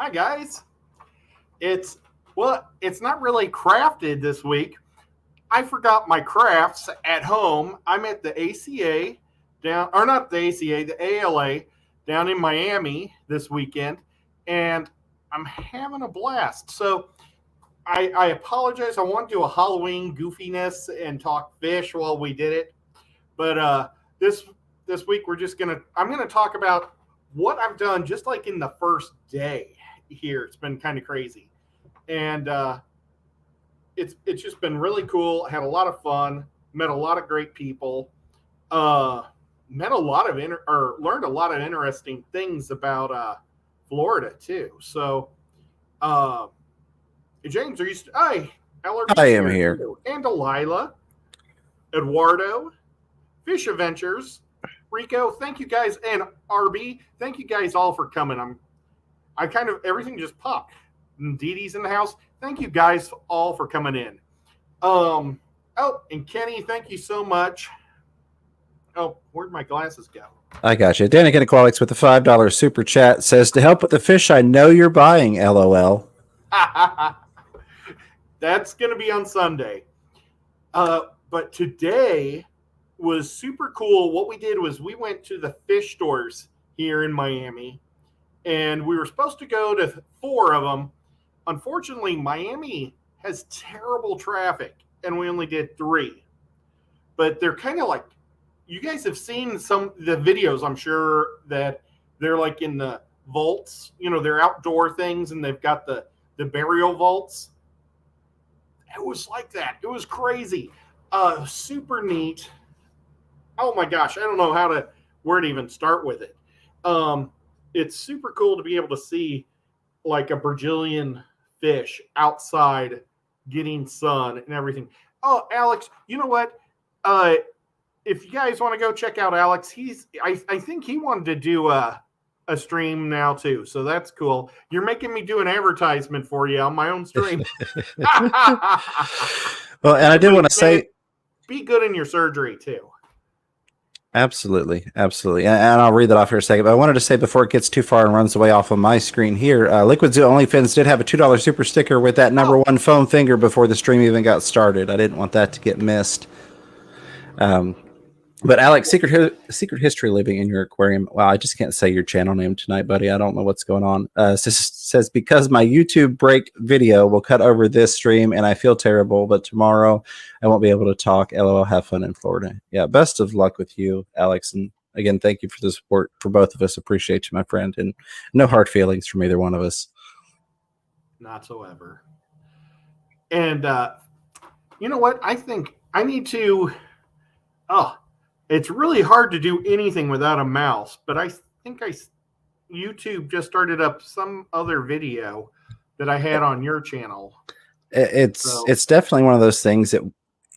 Hi guys. It's not really crafted this week. I forgot my crafts at home. I'm at the ACA down, or not the ACA, the ALA down in Miami this weekend, and I'm having a blast. So I apologize. I want to do a Halloween goofiness and talk fish while we did it, but this week I'm gonna talk about what I've done just like in the first day here. It's been kind of crazy, and it's just been really cool. I had a lot of fun, met a lot of great people, met a lot of learned a lot of interesting things about Florida too. So, James, are you? Hi, I am here. Too. And Delilah, Eduardo, Fish Adventures, Rico. Thank you guys, and RB. Thank you guys all for coming. Everything just popped. And Dee Dee's in the house. Thank you guys all for coming in. And Kenny, thank you so much. Oh, where'd my glasses go? I got you. Danny Aquatics with the $5 super chat says, to help with the fish I know you're buying, LOL. That's going to be on Sunday. But today was super cool. What we did was we went to the fish stores here in Miami, and we were supposed to go to 4 of them. Unfortunately, Miami has terrible traffic, and we only did 3. But they're kind of like, you guys have seen the videos, I'm sure, that they're like in the vaults. You know, they're outdoor things, and they've got the burial vaults. It was like that. It was crazy. Super neat. Oh my gosh, I don't know where to even start with it. It's super cool to be able to see like a Brazilian fish outside getting sun and everything. Oh, Alex, you know what? If you guys want to go check out Alex, I think he wanted to do a stream now too, so that's cool. You're making me do an advertisement for you on my own stream. Well, and I did want to say, be good in your surgery too. Absolutely. And I'll read that off here in a second. But I wanted to say before it gets too far and runs away off of my screen here, Liquid Zoo OnlyFans did have a $2 super sticker with that number 1 foam finger before the stream even got started. I didn't want that to get missed. But Alex, secret history living in your aquarium. Wow, I just can't say your channel name tonight, buddy. I don't know what's going on. Says because my YouTube break video will cut over this stream, and I feel terrible. But tomorrow I won't be able to talk. LOL. Have fun in Florida. Yeah, best of luck with you, Alex. And again, thank you for the support for both of us. Appreciate you, my friend. And no hard feelings from either one of us. Not so ever. And you know what? I think I need to. It's really hard to do anything without a mouse, but I think YouTube just started up some other video that I had on your channel. It's definitely one of those things that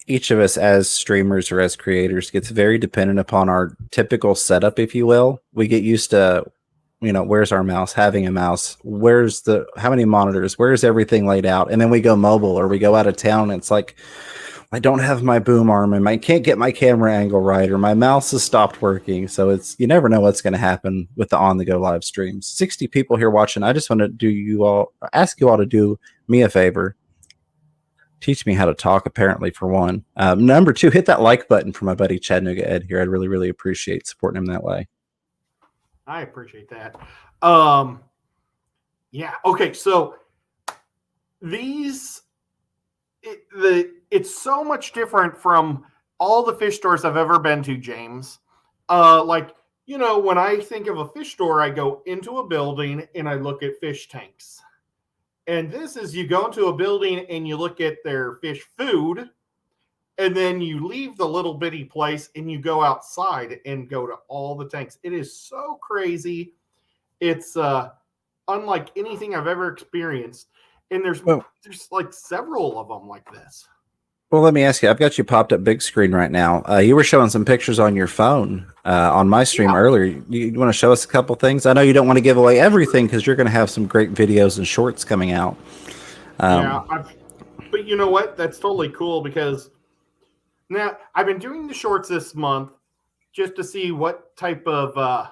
each of us as streamers or as creators gets very dependent upon our typical setup, if you will. We get used to, where's our mouse, having a mouse, how many monitors, where's everything laid out? And then we go mobile or we go out of town and it's like, I don't have my boom arm and I can't get my camera angle right, or my mouse has stopped working. So you never know what's going to happen with the on-the-go live streams. 60 people here watching. I just want to ask you all to do me a favor. Teach me how to talk, apparently, for one. Number 2, hit that like button for my buddy Chattanooga Ed here. I'd really, really appreciate supporting him that way. I appreciate that. Yeah. Okay. So it's so much different from all the fish stores I've ever been to, James. When I think of a fish store, I go into a building and I look at fish tanks. And this is, you go into a building and you look at their fish food, and then you leave the little bitty place and you go outside and go to all the tanks. It is so crazy. It's unlike anything I've ever experienced. And there's like several of them like this. Well, let me ask you. I've got you popped up big screen right now. You were showing some pictures on your phone on my stream earlier. You want to show us a couple things? I know you don't want to give away everything because you're going to have some great videos and shorts coming out. But you know what? That's totally cool because now I've been doing the shorts this month just to see what type of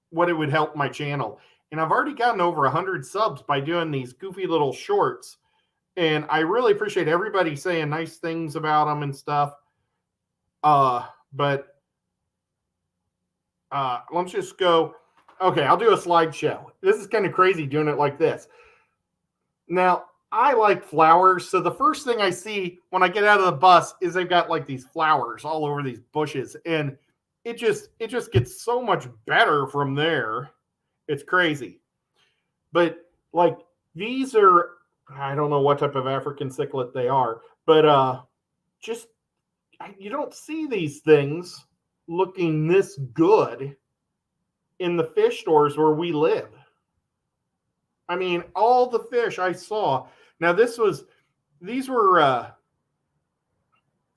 what it would help my channel. and I've already gotten over 100 subs by doing these goofy little shorts. And I really appreciate everybody saying nice things about them and stuff. But let's just go. Okay, I'll do a slideshow. This is kind of crazy doing it like this. Now, I like flowers, so the first thing I see when I get out of the bus is they've got like these flowers all over these bushes, and it just gets so much better from there. It's crazy. But like these are, I don't know what type of African cichlid they are, but just you don't see these things looking this good in the fish stores where we live. I mean, all the fish I saw. Now these were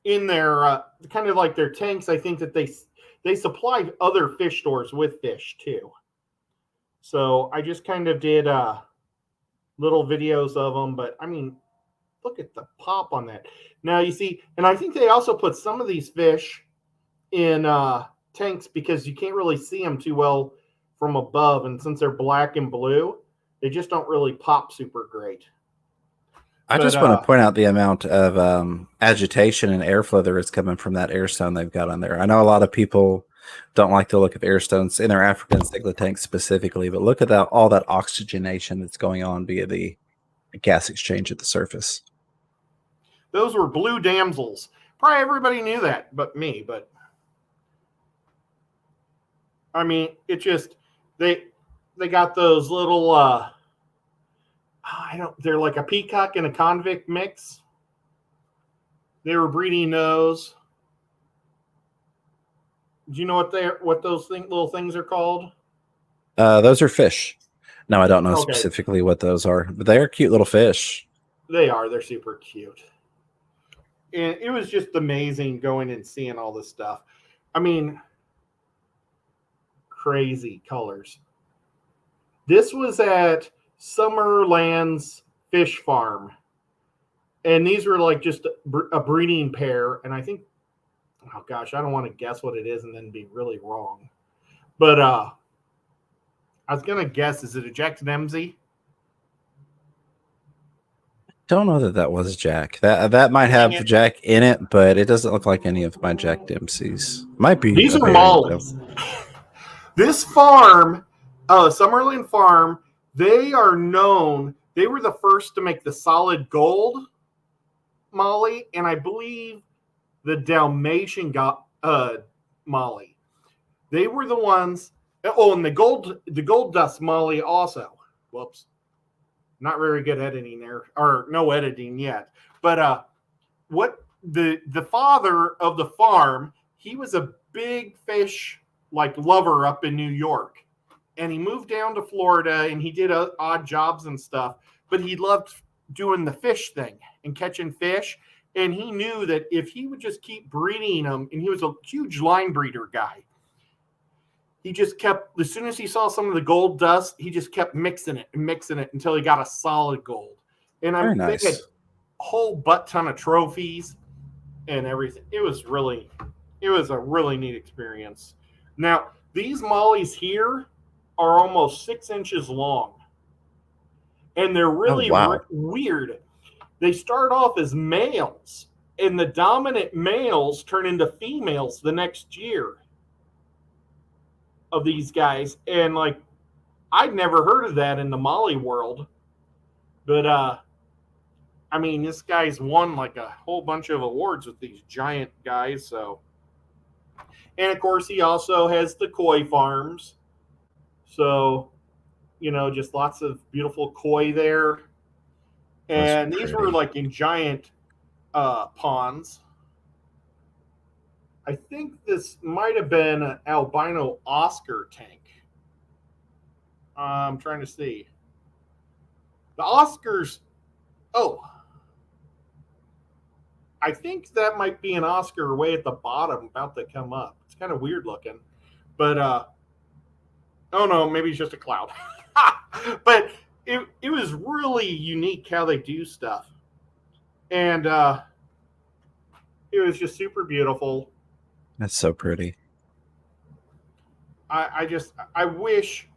in their kind of like their tanks. I think that they supplied other fish stores with fish too. So I just kind of did little videos of them, but I mean, look at the pop on that. Now you see, and I think they also put some of these fish in tanks because you can't really see them too well from above, and since they're black and blue, they just don't really pop super great. I just want to point out the amount of agitation and airflow there is coming from that airstone they've got on there. I know a lot of people don't like the look of airstones in their African cichlid tanks specifically, but look at that, all that oxygenation that's going on via the gas exchange at the surface. Those were blue damsels. Probably everybody knew that but me, but I mean, it just they got those little they're like a peacock and a convict mix. They were breeding those. Do you know what those little things are called? Those are fish. No, I don't know specifically what those are, but they are cute little fish. They are. They're super cute. And it was just amazing going and seeing all this stuff. I mean, crazy colors. This was at Summerland's fish farm. And these were like just a breeding pair. And I think, oh gosh, I don't want to guess what it is and then be really wrong. But I was going to guess, is it a Jack Dempsey? Don't know that was Jack. That might have Jack in it, but it doesn't look like any of my Jack Dempseys. Might be. These are mollies. This farm, Summerland Farm, they are known. They were the first to make the solid gold molly, and I believe the Dalmatian molly. They were the ones. Oh, and the gold dust molly also. Whoops. Not very good editing there, or no editing yet. But what the father of the farm, he was a big fish like lover up in New York, and he moved down to Florida and he did odd jobs and stuff. But he loved doing the fish thing and catching fish, and he knew that if he would just keep breeding them, and he was a huge line breeder guy. He just kept, as soon as he saw some of the gold dust, he just kept mixing it until he got a solid gold. And I mean, they had a whole butt ton of trophies and everything. It was a really neat experience. Now, these mollies here are almost 6 inches long. And they're really weird. They start off as males, and the dominant males turn into females the next year of these guys. And like, I'd never heard of that in the molly world, but I mean, this guy's won like a whole bunch of awards with these giant guys. So, and of course he also has the koi farms, so just lots of beautiful koi there. And these were like in giant ponds. I think this might have been an albino Oscar tank. I'm trying to see. The Oscars. Oh, I think that might be an Oscar way at the bottom, about to come up. It's kind of weird looking, but oh no, maybe it's just a cloud. But it was really unique how they do stuff, and it was just super beautiful. That's so pretty. I wish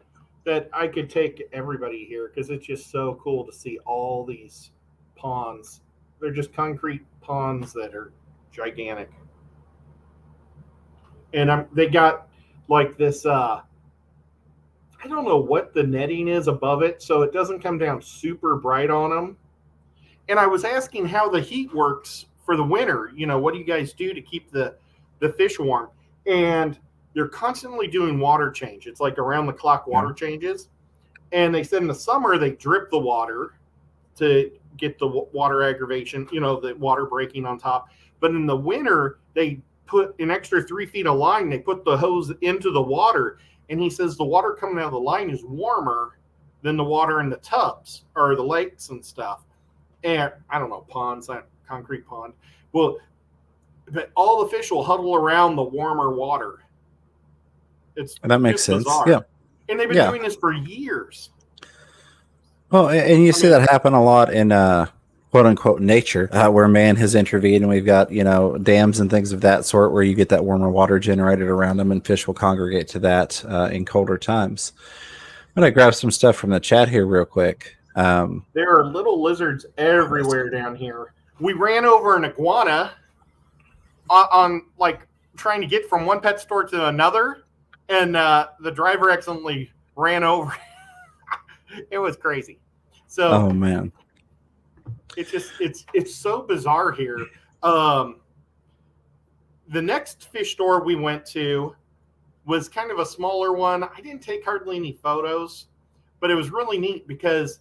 that I could take everybody here because it's just so cool to see all these ponds. They're just concrete ponds that are gigantic. And they got like this I don't know what the netting is above it, so it doesn't come down super bright on them. And I was asking how the heat works for the winter. What do you guys do to keep the fish warm? And they're constantly doing water change. It's like around the clock water changes. And they said in the summer they drip the water to get the water aggravation, the water breaking on top. But in the winter, they put an extra 3 feet of line. They put the hose into the water. And he says the water coming out of the line is warmer than the water in the tubs or the lakes and stuff. And I don't know, ponds, that concrete pond. Well, but all the fish will huddle around the warmer water. That makes sense. Bizarre. Yeah. And they've been doing this for years. Well, and you see that happen a lot in quote unquote nature, where man has intervened, and we've got, dams and things of that sort where you get that warmer water generated around them, and fish will congregate to that in colder times. I'm going to grab some stuff from the chat here real quick. There are little lizards everywhere down here. We ran over an iguana on like trying to get from one pet store to another, and the driver accidentally ran over. It was crazy. So, oh man, it's so bizarre here. The next fish store we went to was kind of a smaller one. I didn't take hardly any photos, but it was really neat because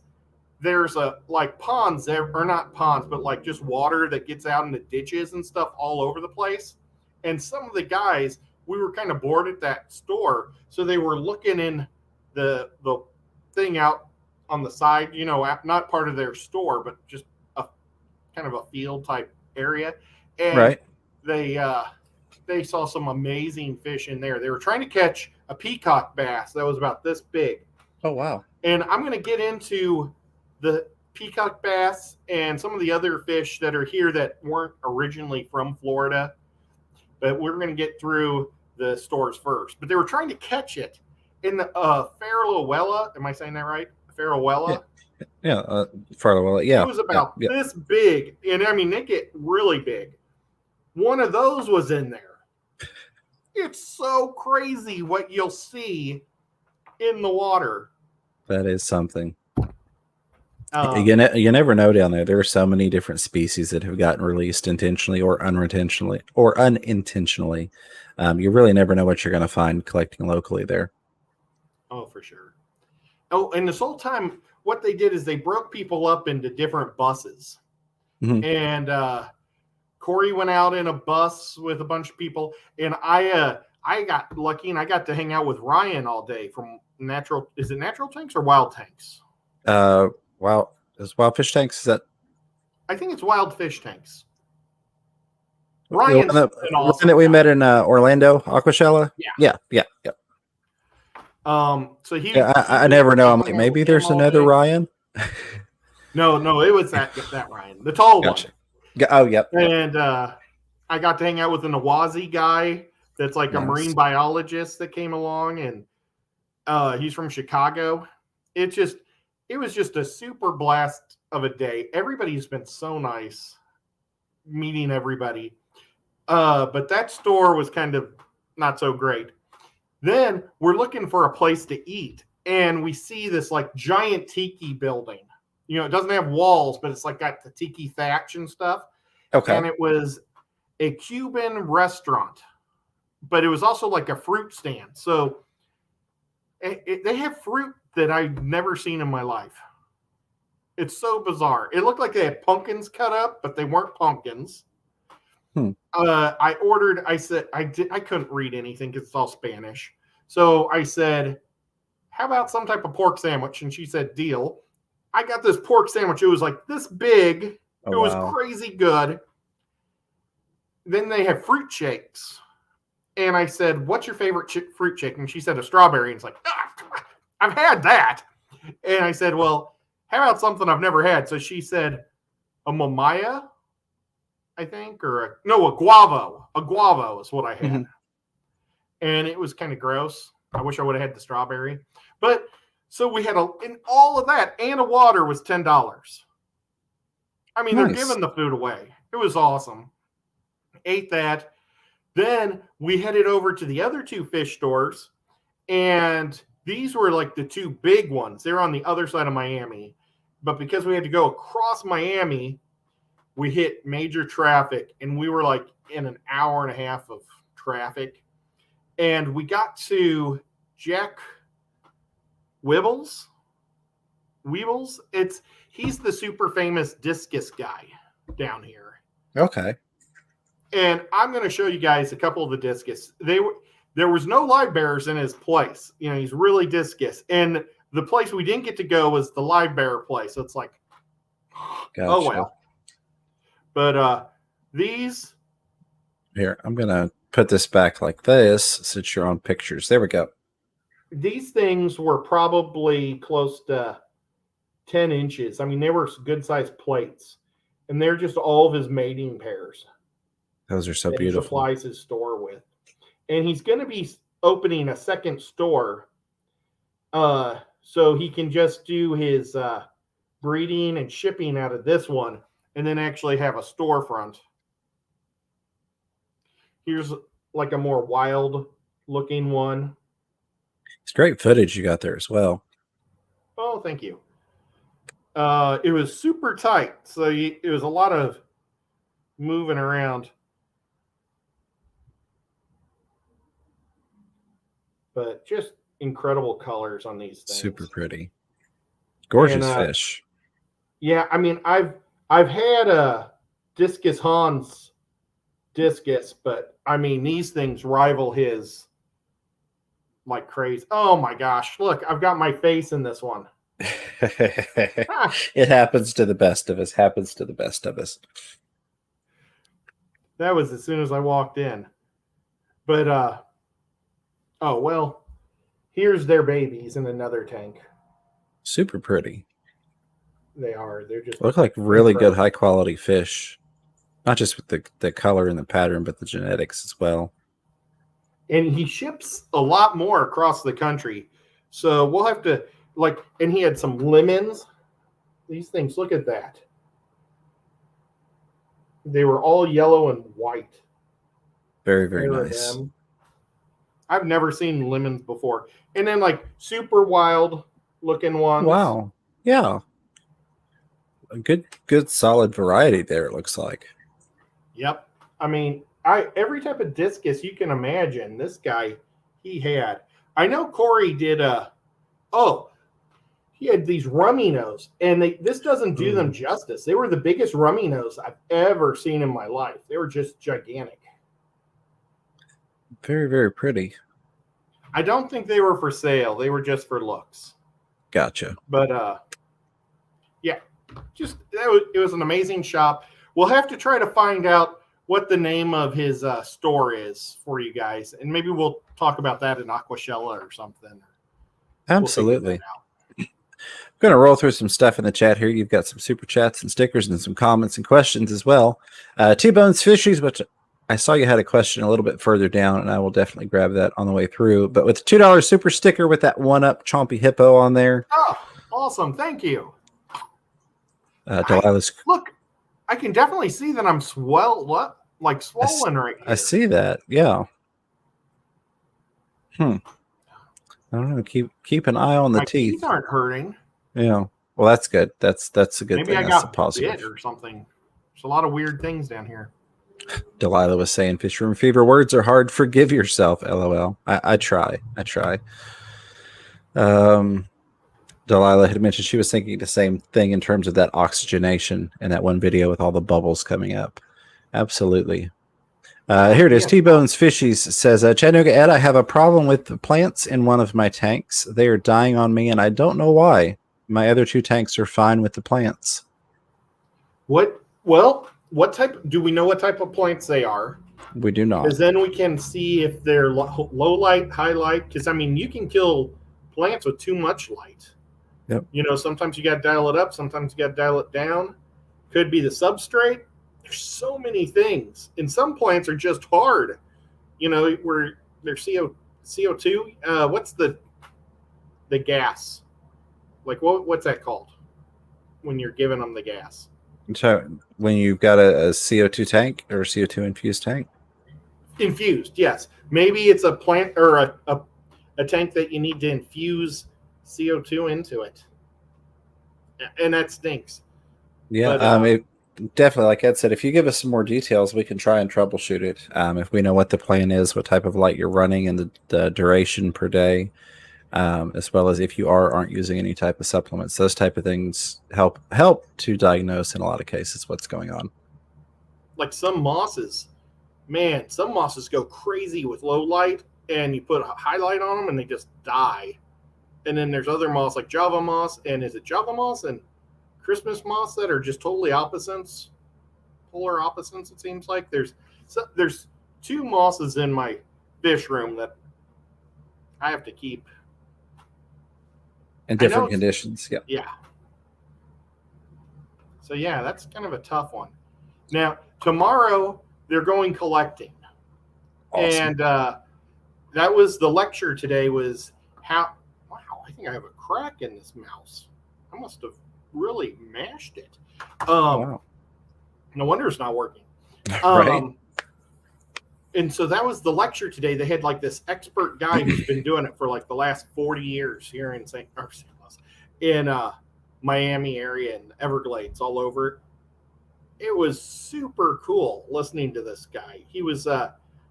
there's like ponds there, or not ponds, but like just water that gets out in the ditches and stuff all over the place. And some of the guys, we were kind of bored at that store, so they were looking in the thing out on the side, not part of their store, but just a kind of a field type area. And they saw some amazing fish in there. They were trying to catch a peacock bass that was about this big. Oh, wow. And I'm going to get into the peacock bass and some of the other fish that are here that weren't originally from Florida, but we're going to get through the stores first. But they were trying to catch it in the Farallowella. Am I saying that right? Farallowella? Yeah, Farallowella. Yeah. It was about this big. And I mean, they get really big. One of those was in there. It's so crazy what you'll see in the water. That is something. You never know down there. There are so many different species that have gotten released intentionally or unintentionally. You really never know what you're going to find collecting locally there. Oh, for sure. Oh, and this whole time, what they did is they broke people up into different buses. Mm-hmm. And Corey went out in a bus with a bunch of people, and I got lucky and I got to hang out with Ryan all day from is it Natural Tanks or Wild Tanks? Wow, is Wild Fish Tanks? Is that? I think it's Wild Fish Tanks. Ryan's the one that we met in Orlando, Aquashella. Yeah. So I never know. I'm like, maybe there's another Ryan. No, it was that Ryan, the tall one. Oh, yep. And I got to hang out with an Awazi guy that's like a marine biologist that came along, and he's from Chicago. It was just a super blast of a day. Everybody's been so nice meeting everybody. But that store was kind of not so great. Then we're looking for a place to eat, and we see this like giant tiki building. It doesn't have walls, but it's like got the tiki thatch and stuff. Okay. And it was a Cuban restaurant, but it was also like a fruit stand. So they have fruit that I've never seen in my life. It's so bizarre. It looked like they had pumpkins cut up, but they weren't pumpkins. I said, I couldn't read anything because it's all Spanish. So I said, how about some type of pork sandwich? And she said, deal. I got this pork sandwich. It was like this big. It was crazy good. Then they have fruit shakes. And I said, what's your favorite fruit shake? And she said a strawberry. And it's like, I've had that. And I said, well, how about something I've never had? So she said a mamaya, I think, a guavo. A guavo is what I had. Mm-hmm. And it was kind of gross. I wish I would have had the strawberry. But So we had and all of that and a water was $10. I mean, they're giving the food away. It was awesome. Ate that. Then we headed over to the other two fish stores, and these were like the two big ones. They're on the other side of Miami. But because we had to go across Miami, we hit major traffic, and we were like in an hour and a half of traffic. And we got to Jack Weebles. He's the super famous discus guy down here. Okay. And I'm going to show you guys a couple of the discus. There was no Livebearers in his place. You know, he's really discus. And the place we didn't get to go was the Livebearer place. So it's like, gotcha. Oh well. But these. Here, I'm going to put this back like this since you're on pictures. There we go. These things were probably close to 10 inches. I mean, they were good sized plates. And they're just all of his mating pairs. Those are so beautiful. He supplies his store with. And he's going to be opening a second store so he can just do his breeding and shipping out of this one and then actually have a storefront. Here's like a more wild looking one. It's great footage you got there as well. Oh, thank you. It was super tight, so it was a lot of moving around. But just incredible colors on these things. Super pretty. Gorgeous fish. Yeah, I mean, I've had a Discus Hans discus, but I mean, these things rival his like crazy. Oh my gosh, look, I've got my face in this one. It happens to the best of us. That was as soon as I walked in. But oh well, here's their babies in another tank. Super pretty. They are. They're just look like really good high quality fish. Not just with the color and the pattern, but the genetics as well. And he ships a lot more across the country. So we'll have to and he had some lemons. These things, look at that. They were all yellow and white. Very, very nice. I've never seen lemons before. And then like super wild looking ones. Wow. Yeah. A good solid variety there, it looks like. Yep. I mean, every type of discus you can imagine, this guy, he had. I know Corey did he had these rummy nose, and this doesn't do them justice. They were the biggest rummy nose I've ever seen in my life. They were just gigantic. Very, very pretty. I don't think they were for sale. They were just for looks. Gotcha. But yeah, it was an amazing shop. We'll have to try to find out what the name of his store is for you guys, and maybe we'll talk about that in Aquashella or something. Absolutely. I'm going to roll through some stuff in the chat here. You've got some super chats and stickers and some comments and questions as well. T-Bones Fishies, which I saw you had a question a little bit further down, and I will definitely grab that on the way through. But with the $2 super sticker with that one-up Chompy Hippo on there. Oh, awesome. Thank you. Delilah's... Look, I can definitely see that I'm swollen right here. I see that. Yeah. I don't know. Keep an eye on the teeth. Teeth aren't hurting. Yeah. Well, that's good. That's a good Maybe thing. I That's got a positive. bit or something. There's a lot of weird things down here. Delilah was saying, "Fish room fever. Words are hard. Forgive yourself." LOL. I try. Delilah had mentioned she was thinking the same thing in terms of that oxygenation in that one video with all the bubbles coming up. Absolutely. Here it is. T-Bones Fishies says, Chattanooga Ed, I have a problem with the plants in one of my tanks. They are dying on me, and I don't know why. My other two tanks are fine with the plants. What type? Do we know what type of plants they are? We do not. Because then we can see if they're low light, high light. Because, I mean, you can kill plants with too much light. Yep. You know, sometimes you got to dial it up. Sometimes you got to dial it down. Could be the substrate. There's so many things. And some plants are just hard. You know, where they're CO2. What's the gas? Like what's that called when you're giving them the gas? So when you've got a CO2 tank or CO2 infused tank? Infused, yes. Maybe it's a plant or a tank that you need to infuse CO2 into it. And that stinks. Yeah, But it, definitely. Like Ed said, if you give us some more details, we can try and troubleshoot it. If we know what the plan is, what type of light you're running, and the duration per day, as well as if you aren't using any type of supplements, those type of things help to diagnose in a lot of cases what's going on. like some mosses, man, some mosses go crazy with low light, and you put a highlight on them, and they just die. And then there's other moss like Java moss, and is it Java moss and Christmas moss that are just totally opposites, polar opposites. It seems like there's two mosses in my fish room that I have to keep In different conditions. Yeah. Yeah. So yeah, that's kind of a tough one. Now tomorrow they're going collecting, Awesome. and that was the lecture today. Was how? Wow, I think I have a crack in this mouse. I must have really mashed it. Wow. No wonder it's not working. Right. And so that was the lecture today. They had like this expert guy who's been doing it for like the last 40 years here in Miami area and Everglades all over. It was super cool listening to this guy. He was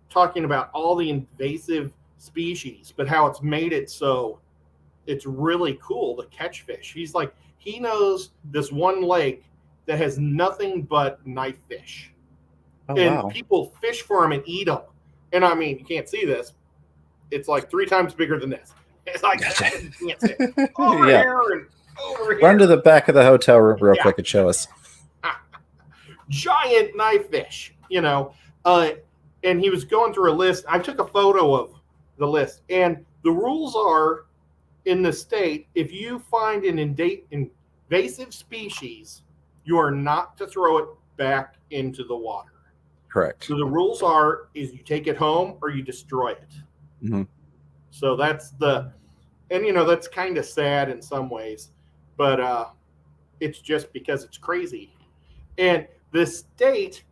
talking about all the invasive species, but how it's made it so it's really cool to catch fish. He's like, he knows this one lake that has nothing but knife fish. Oh, and wow. People fish for them and eat them. And I mean, you can't see this. It's like 3 times bigger than this. It's like, you can't see it. Over here and over here. Run to the back of the hotel room real quick and show us. Giant knife fish, you know. And he was going through a list. I took a photo of the list. And the rules are, in the state, if you find an invasive species, you are not to throw it back into the water. Correct. So the rules is you take it home or you destroy it. Mm-hmm. So that's that's kind of sad in some ways, but it's just because it's crazy. And the state,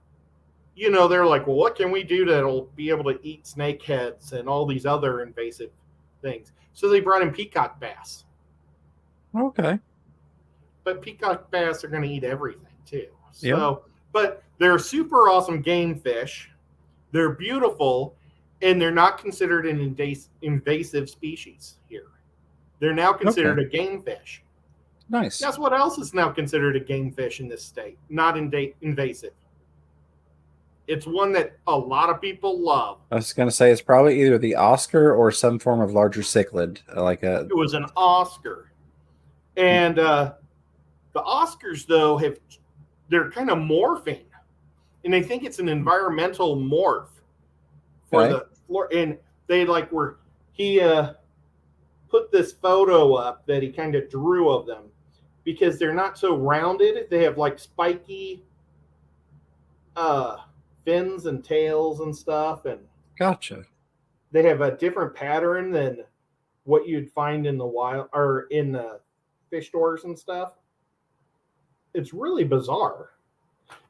they're like, well, what can we do that'll be able to eat snake heads and all these other invasive things? So they brought in peacock bass. Okay. But peacock bass are going to eat everything too. So, yeah. But they're super awesome game fish. They're beautiful, and they're not considered an invasive species here. They're now considered a game fish. Nice. Guess what else is now considered a game fish in this state? Not invasive. It's one that a lot of people love. I was going to say it's probably either the Oscar or some form of larger cichlid. It was an Oscar. And the Oscars, though, they're kind of morphing, and they think it's an environmental morph for the floor. And they he put this photo up that he kind of drew of them because they're not so rounded. They have like spiky fins and tails and stuff, and gotcha. They have a different pattern than what you'd find in the wild or in the fish stores and stuff. It's really bizarre.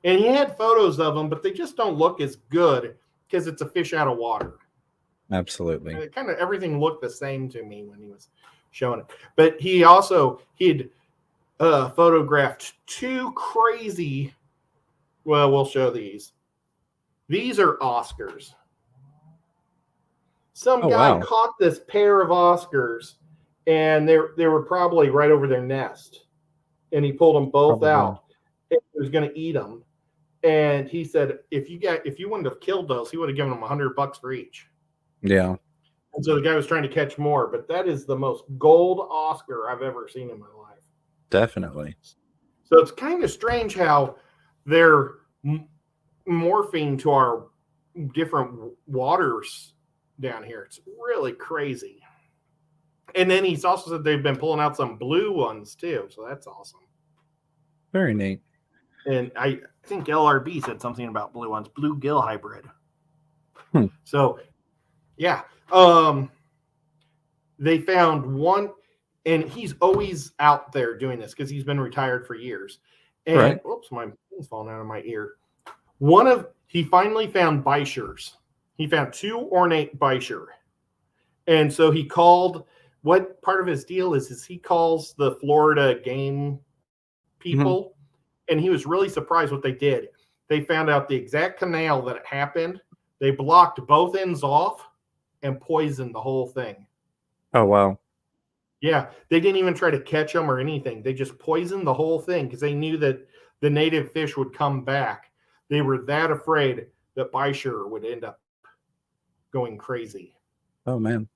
And he had photos of them, but they just don't look as good because it's a fish out of water. Absolutely. And kind of everything looked the same to me when he was showing it. But he'd photographed 2 crazy. Well, we'll show these. These are Oscars. Some guy caught this pair of Oscars, and they were probably right over their nest. And he pulled them both out. And he was going to eat them. And he said, if you wouldn't have killed those, he would have given them $100 for each. Yeah. And so the guy was trying to catch more, but that is the most gold Oscar I've ever seen in my life. Definitely. So it's kind of strange how they're morphing to our different waters down here. It's really crazy. And then he's also said they've been pulling out some blue ones too. So that's awesome. Very neat. And I think LRB said something about blue ones, bluegill hybrid. So, yeah. They found one, and he's always out there doing this because he's been retired for years. And oops, my phone's falling out of my ear. He finally found bichures. He found 2 ornate bichur. And so he called, what part of his deal is he calls the Florida game people, and he was really surprised what they did. They found out the exact canal that it happened. They blocked both ends off and poisoned the whole thing. Oh, wow. Yeah, they didn't even try to catch them or anything. They just poisoned the whole thing because they knew that the native fish would come back. They were that afraid that bichur would end up going crazy. Oh, man.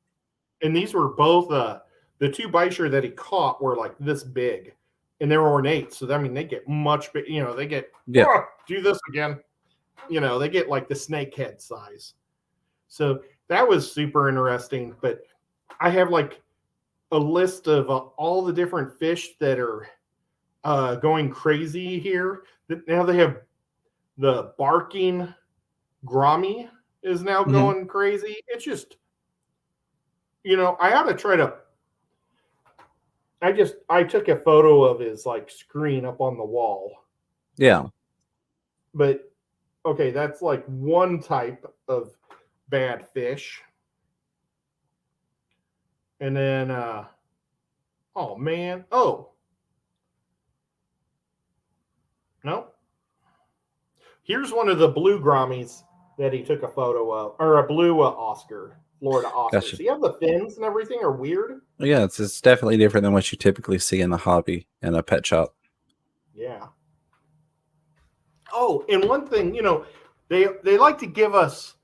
And these were both, the 2 bichur that he caught were like this big, and they were ornate. So, I mean, they get much big, they get, do this again. They get like the snake head size. So that was super interesting. But I have like a list of all the different fish that are going crazy here. Now they have the barking grommy is now going crazy. It's just, I ought to try to. I took a photo of his like screen up on the wall. Yeah. But okay, that's like one type of bad fish. And then, oh man, no. Here's one of the blue grommies that he took a photo of, or a blue Oscar, Florida Oscar. Gotcha. See how the fins and everything are weird? Yeah, it's definitely different than what you typically see in the hobby and a pet shop. Yeah. Oh, and one thing, they like to give us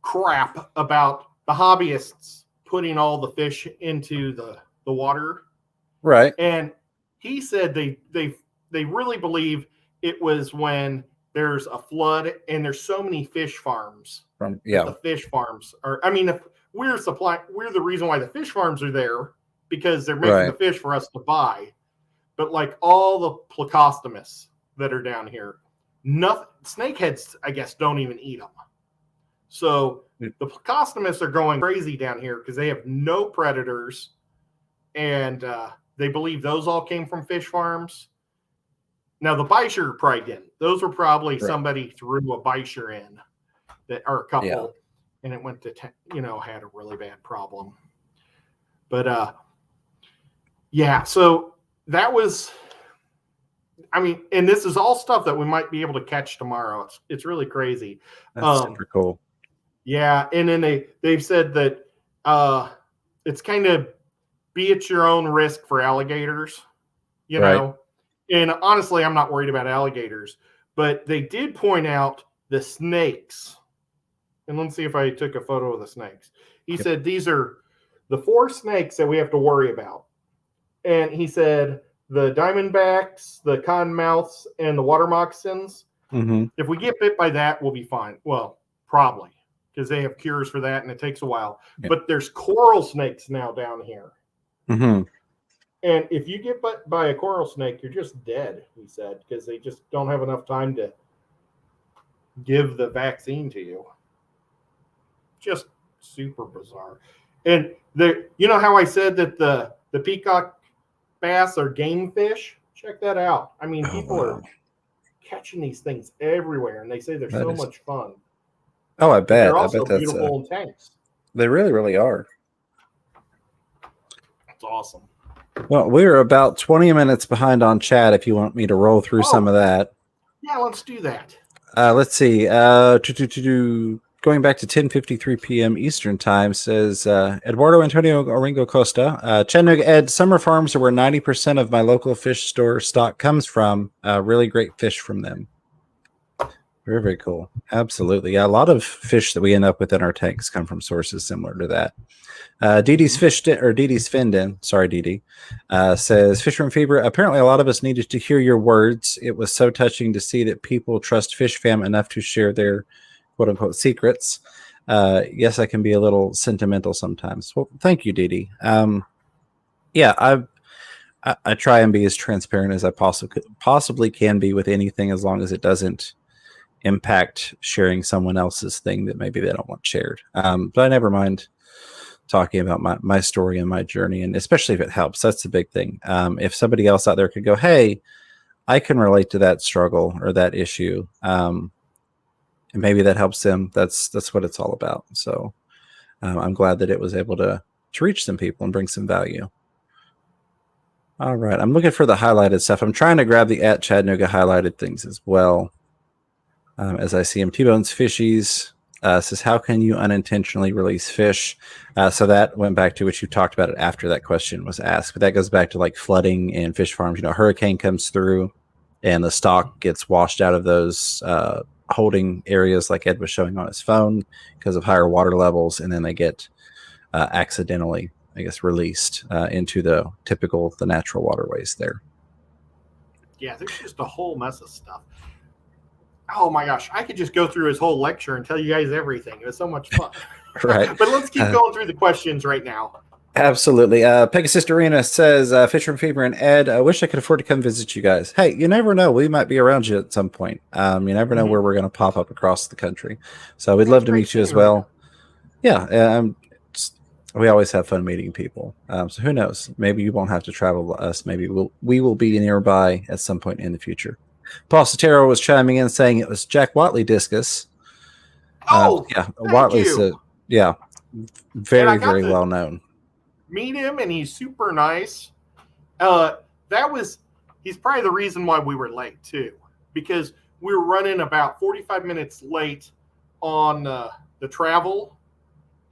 crap about the hobbyists putting all the fish into the water. Right. And he said they really believe it was when there's a flood and there's so many fish farms. The fish farms are, if we're the reason why the fish farms are there, because they're making the fish for us to buy. But like all the plecostomus that are down here, snakeheads, I guess, don't even eat them. So the plecostomus are going crazy down here because they have no predators, and they believe those all came from fish farms. Now the bichur probably didn't. Those were probably somebody threw a bichur in, or a couple, and it went to had a really bad problem. But so that was. And this is all stuff that we might be able to catch tomorrow. It's really crazy. That's super cool. Yeah, and then they've said that it's kind of be at your own risk for alligators, know. And honestly, I'm not worried about alligators, but they did point out the snakes. And let's see if I took a photo of the snakes. He said these are the 4 snakes that we have to worry about. And he said the diamondbacks, the cottonmouths, and the water moccasins. If we get bit by that, we'll be fine. Well, probably, because they have cures for that, and it takes a while. But there's coral snakes now down here. And if you get bit by a coral snake, you're just dead, he said, because they just don't have enough time to give the vaccine to you. Just super bizarre. And how I said that the peacock bass are game fish? Check that out. People are catching these things everywhere, and they say they're so much fun. Oh, I bet. They're also that's beautiful in tanks. They really, really are. It's awesome. Well, we're about 20 minutes behind on chat if you want me to roll through some of that. Yeah, let's do that. Let's see. Going back to 10:53 p.m. Eastern time, says Eduardo Antonio Oringo Costa. Chattanooga Ed, summer farms are where 90% of my local fish store stock comes from. Really great fish from them. Very, very cool. Absolutely. Yeah, a lot of fish that we end up with in our tanks come from sources similar to that. Didi's Findin, sorry, Didi, says, Fisherman Fever, apparently a lot of us needed to hear your words. It was so touching to see that people trust Fish Fam enough to share their quote-unquote secrets. Yes, I can be a little sentimental sometimes. Well, thank you, Didi. I try and be as transparent as I possibly can be with anything, as long as it doesn't impact sharing someone else's thing that maybe they don't want shared. But I never mind talking about my story and my journey, and especially if it helps. That's the big thing. If somebody else out there could go, hey, I can relate to that struggle or that issue, and maybe that helps them. That's what it's all about. So I'm glad that it was able to reach some people and bring some value. All right, I'm looking for the highlighted stuff. I'm trying to grab the at Chattanooga highlighted things as well. As I see him, T-Bones Fishies says, how can you unintentionally release fish? So that went back to what you talked about it after that question was asked. But that goes back to like flooding and fish farms. You know, a hurricane comes through and the stock gets washed out of those holding areas like Ed was showing on his phone because of higher water levels. And then they get accidentally, I guess, released into the natural waterways there. Yeah, there's just a whole mess of stuff. Oh my gosh, I could just go through his whole lecture and tell you guys everything. It was so much fun. Right. But let's keep going through the questions right now. Absolutely. Pegasus Arena says, Fisher Fever and Ed, I wish I could afford to come visit you guys. Hey, you never know. We might be around you at some point. You never know where we're going to pop up across the country. So we'd love to meet you as well. Yeah. We always have fun meeting people. So who knows? Maybe you won't have to travel to us. Maybe we will be nearby at some point in the future. Paul Sotero was chiming in saying it was Jack Watley discus. Yeah, Watley's very, very well known. Meet him, and he's super nice. He's probably the reason why we were late too, because we were running about 45 minutes late on the travel,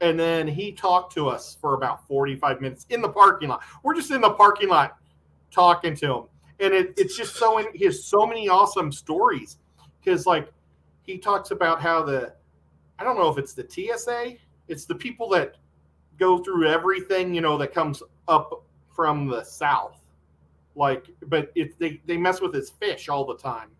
and then he talked to us for about 45 minutes in the parking lot. We're just in the parking lot talking to him. And it's just he has so many awesome stories, because like he talks about how I don't know if it's the TSA, it's the people that go through everything, you know, that comes up from the south. Like, but they mess with his fish all the time.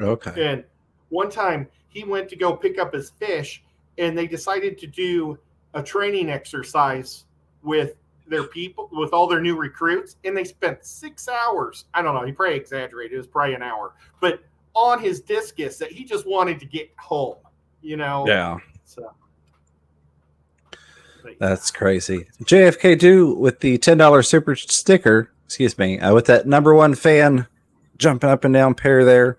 Okay. And one time he went to go pick up his fish, and they decided to do a training exercise with their people, with all their new recruits, and they spent 6 hours. I don't know, he probably exaggerated, it was probably an hour, but on his discus that he just wanted to get home, you know? Yeah. So that's crazy. JFK do with the $10 super sticker, excuse me, with that number one fan jumping up and down pair there.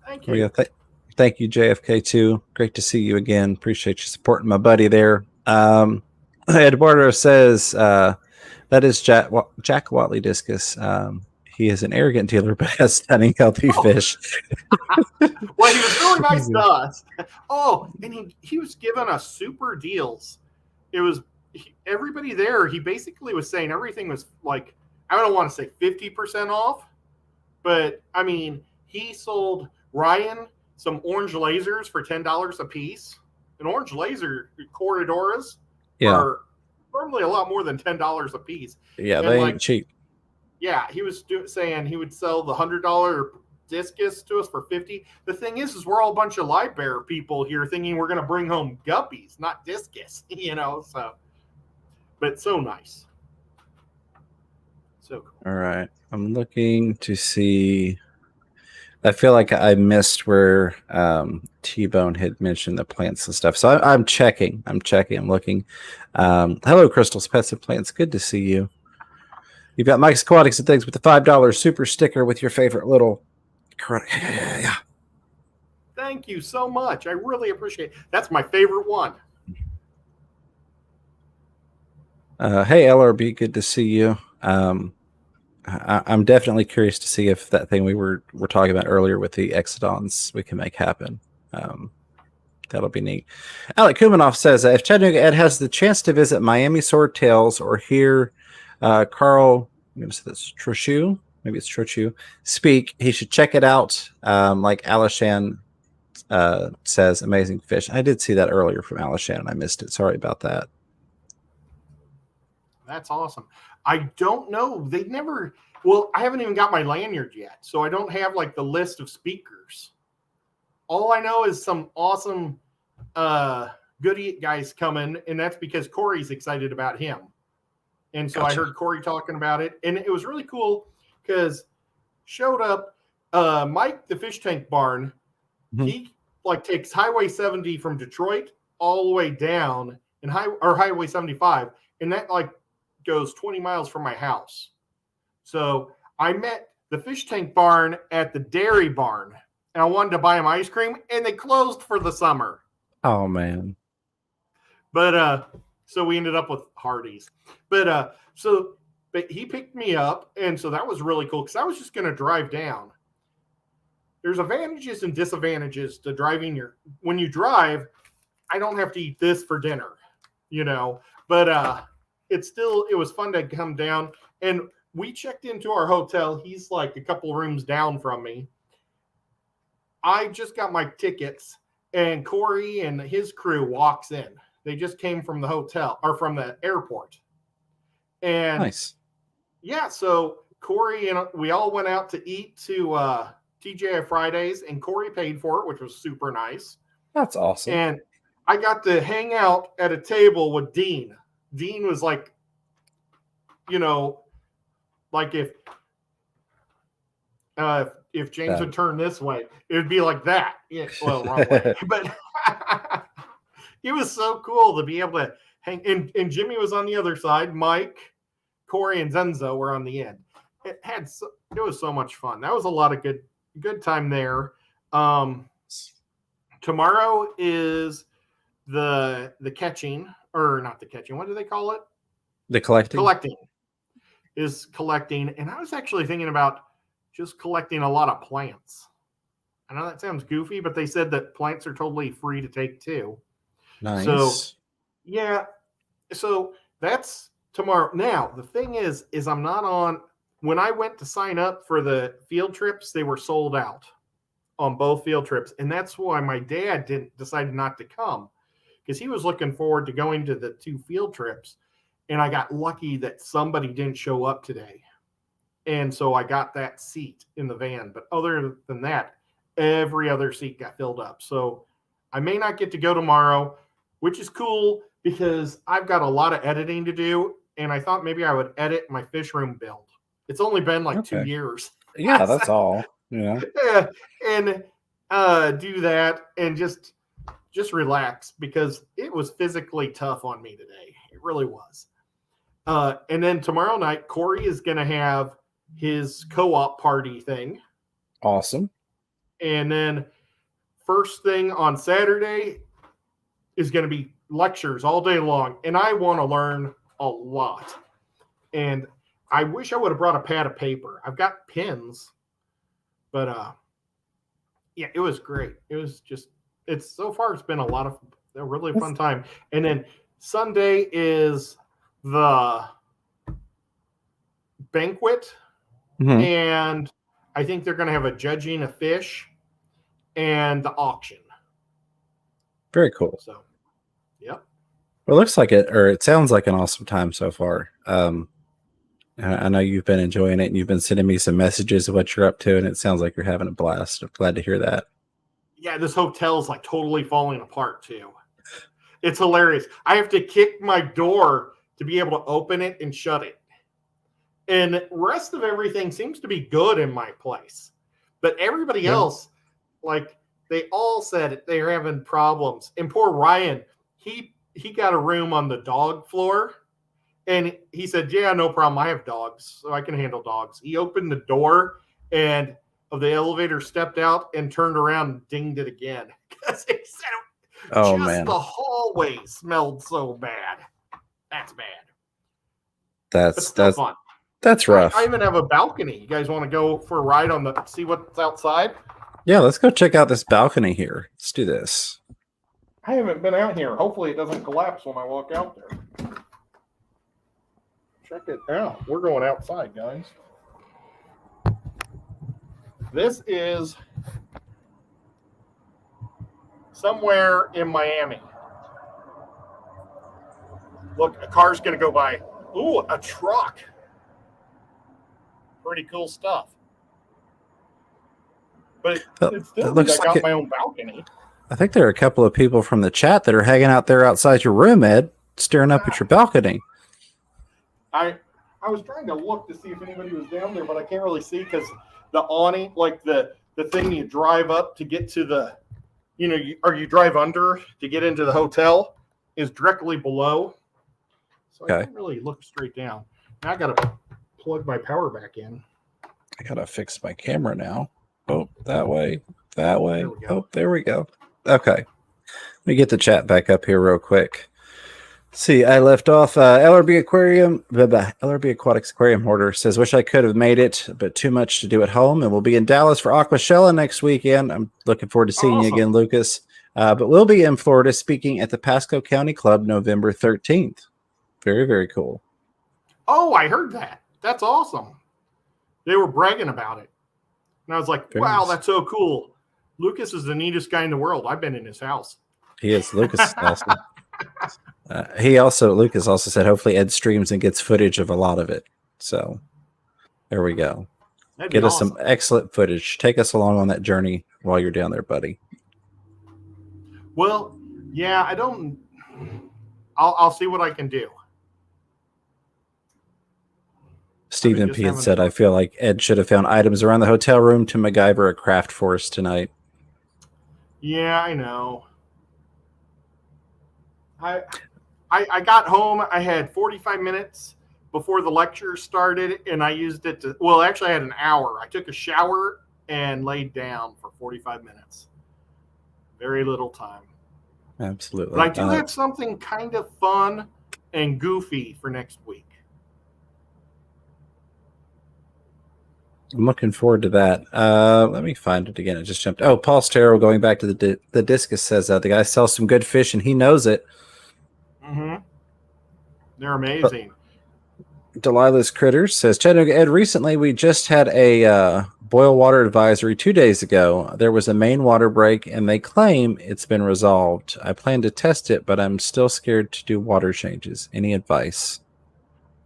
Thank you. Thank you, JFK too. Great to see you again. Appreciate you supporting my buddy there. Eduardo says that is Jack Watley discus. He is an arrogant dealer, but has stunning, healthy fish. Well, he was really nice to us. Oh, and he was giving us super deals. It was everybody there. He basically was saying everything was like, I don't want to say 50% off, but I mean, he sold Ryan some orange lasers for $10 a piece. An orange laser Corridoras are normally a lot more than $10 a piece. Yeah, and they ain't cheap. Yeah, he was saying he would sell the $100 discus to us for $50. The thing is we're all a bunch of Livebearer people here thinking we're going to bring home guppies, not discus, you know. So, but so nice, so cool. All right, I'm looking to see. I feel like I missed where T-Bone had mentioned the plants and stuff. So I'm checking. I'm looking. Hello, Crystals, Pets and Plants. Good to see you. You've got Mike's Aquatics and Things with the $5 super sticker with your favorite little. Yeah. Thank you so much. I really appreciate it. That's my favorite one. Hey, LRB. Good to see you. I'm definitely curious to see if that thing we were talking about earlier with the Exodons we can make happen. That'll be neat. Alec Kumanoff says, if Chattanooga Ed has the chance to visit Miami Swordtails or hear Carl, I'm going to say that's Trochu, maybe it's Trochu, speak, he should check it out. Like Alishan says, amazing fish. I did see that earlier from Alishan and I missed it. Sorry about that. That's awesome. I don't know. I haven't even got my lanyard yet, so I don't have like the list of speakers. All I know is some awesome goodie guys coming, and that's because Corey's excited about him. And so gotcha. I heard Corey talking about it, and it was really cool because showed up Mike, the fish tank barn. Mm-hmm. He like takes Highway 70 from Detroit all the way down, and Highway 75, and that like goes 20 miles from my house. So I met the fish tank barn at the dairy barn, and I wanted to buy them ice cream, and they closed for the summer. Oh man. But so we ended up with Hardee's. But he picked me up, and so that was really cool because I was just going to drive down. There's advantages and disadvantages to driving when you drive. I don't have to eat this for dinner, but it was fun to come down, and we checked into our hotel. He's like a couple rooms down from me. I just got my tickets, and Corey and his crew walks in. They just came from the hotel or from the airport. And nice. Yeah, so Corey and we all went out to eat to TGI Fridays, and Corey paid for it, which was super nice. That's awesome. And I got to hang out at a table with Dean. Dean was like, like if James would turn this way, it would be like that. Yeah, well, wrong way. But it was so cool to be able to hang. And Jimmy was on the other side. Mike, Corey, and Zenzo were on the end. It was so much fun. That was a lot of good time there. Tomorrow is the catching, or not the catching. What do they call it? The collecting. Collecting. And I was actually thinking about just collecting a lot of plants. I know that sounds goofy, but they said that plants are totally free to take too. Nice. So, yeah. So that's tomorrow. Now, the thing is I'm not on. When I went to sign up for the field trips, they were sold out on both field trips. And that's why my dad decided not to come, because he was looking forward to going to the 2 field trips. And I got lucky that somebody didn't show up today. And so I got that seat in the van. But other than that, every other seat got filled up. So I may not get to go tomorrow, which is cool because I've got a lot of editing to do. And I thought maybe I would edit my fish room build. It's only been like 2 years. Yeah, that's all. Yeah. And do that and just relax, because it was physically tough on me today. It really was. And then tomorrow night, Corey is going to have his co-op party thing. Awesome. And then first thing on Saturday is going to be lectures all day long. And I want to learn a lot. And I wish I would have brought a pad of paper. I've got pens, but yeah, it was great. It was just, so far it's been a really fun time. And then Sunday is the banquet, and I think they're going to have a judging of fish and the auction. Very cool. So, yep. Well, it looks like it sounds like an awesome time so far. I know you've been enjoying it, and you've been sending me some messages of what you're up to, and it sounds like you're having a blast. I'm glad to hear that. Yeah, this hotel's like totally falling apart too. It's hilarious. I have to kick my door to be able to open it and shut it. And the rest of everything seems to be good in my place. But everybody else, like, they all said they're having problems. And poor Ryan, he got a room on the dog floor. And he said, yeah, no problem. I have dogs, so I can handle dogs. He opened the door and of the elevator, stepped out, and turned around and dinged it again. Because he said the hallway smelled so bad. That's bad. That's fun. That's rough. I even have a balcony. You guys want to go for a ride see what's outside? Yeah, let's go check out this balcony here. Let's do this. I haven't been out here. Hopefully it doesn't collapse when I walk out there. Check it out. We're going outside, guys. This is somewhere in Miami. Look, a car's going to go by. Ooh, a truck. Pretty cool stuff. But it's still, looks I got my own balcony. I think there are a couple of people from the chat that are hanging out there outside your room, Ed, staring up at your balcony. I was trying to look to see if anybody was down there, but I can't really see because the awning, like the thing you drive up to get to the, you drive under to get into the hotel. is directly below. So Okay. I can't really look straight down. Now I got to plug my power back in. I got to fix my camera now. Oh, that way. That way. There we go. Oh, there we go. Okay. Let me get the chat back up here real quick. See, I left off LRB Aquatics Aquarium Hoarder says, wish I could have made it, but too much to do at home. And we'll be in Dallas for Aquashella next weekend. I'm looking forward to seeing you again, Lucas. But we'll be in Florida speaking at the Pasco County Club November 13th. Very, very cool. Oh, I heard that. That's awesome. They were bragging about it. And I was like, wow, that's so cool. Lucas is the neatest guy in the world. I've been in his house. He is. Lucas is awesome. Lucas also said, hopefully Ed streams and gets footage of a lot of it. So there we go. Get us some excellent footage. Take us along on that journey while you're down there, buddy. Well, yeah, I'll see what I can do. Stephen P. had said, I feel like Ed should have found items around the hotel room to MacGyver a craft for us tonight. Yeah, I know. I got home. I had 45 minutes before the lecture started, and I used it to, well, actually I had an hour. I took a shower and laid down for 45 minutes. Very little time. Absolutely. But I do have something kind of fun and goofy for next week. I'm looking forward to that. Let me find it again. It just jumped. Oh, Paul Stero going back to the discus says that the guy sells some good fish and he knows it. Mm-hmm. They're amazing. Delilah's Critters says, Chattanooga Ed, recently we just had a boil water advisory 2 days ago. There was a main water break and they claim it's been resolved. I plan to test it, but I'm still scared to do water changes. Any advice?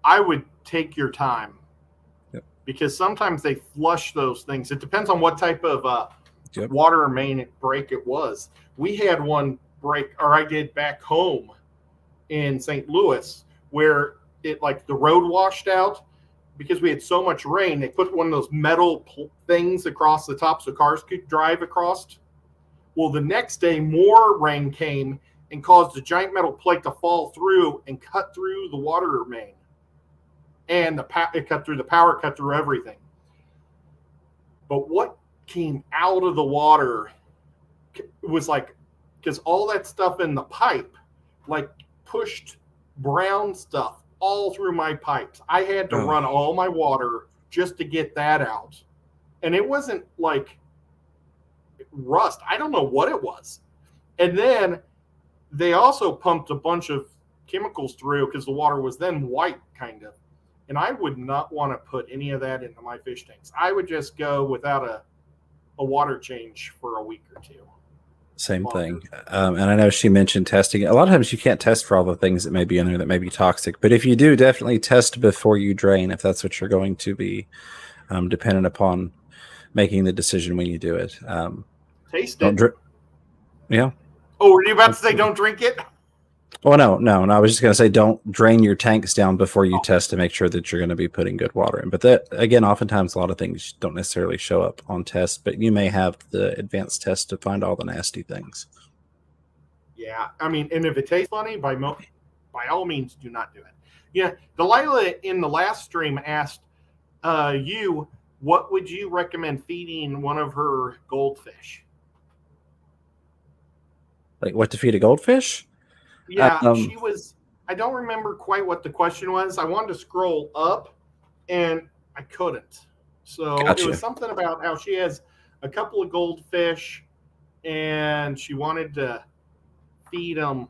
I would take your time. Because sometimes they flush those things. It depends on what type of water main break it was. We had one break, or I did back home in St. Louis, where it like the road washed out because we had so much rain. They put one of those metal things across the top so cars could drive across. Well, the next day, more rain came and caused a giant metal plate to fall through and cut through the water main. And it cut through the power, cut through everything. But what came out of the water was like, because all that stuff in the pipe, like pushed brown stuff all through my pipes. I had to run all my water just to get that out. And it wasn't like rust. I don't know what it was. And then they also pumped a bunch of chemicals through because the water was then white kind of. And I would not want to put any of that into my fish tanks. I would just go without a water change for a week or two. Same thing. And I know she mentioned testing. A lot of times you can't test for all the things that may be in there that may be toxic. But if you do, definitely test before you drain if that's what you're going to be dependent upon making the decision when you do it. Taste it. Yeah. Oh, were you about to say don't drink it? Oh, no. I was just going to say don't drain your tanks down before you test to make sure that you're going to be putting good water in. But that, again, oftentimes a lot of things don't necessarily show up on tests, but you may have the advanced test to find all the nasty things. Yeah, I mean, and if it tastes funny, by all means, do not do it. Yeah, Delilah in the last stream asked you, what would you recommend feeding one of her goldfish? Like what to feed a goldfish? Yeah, she was, I don't remember quite what the question was. I wanted to scroll up and I couldn't. So It was something about how she has a couple of goldfish and she wanted to feed them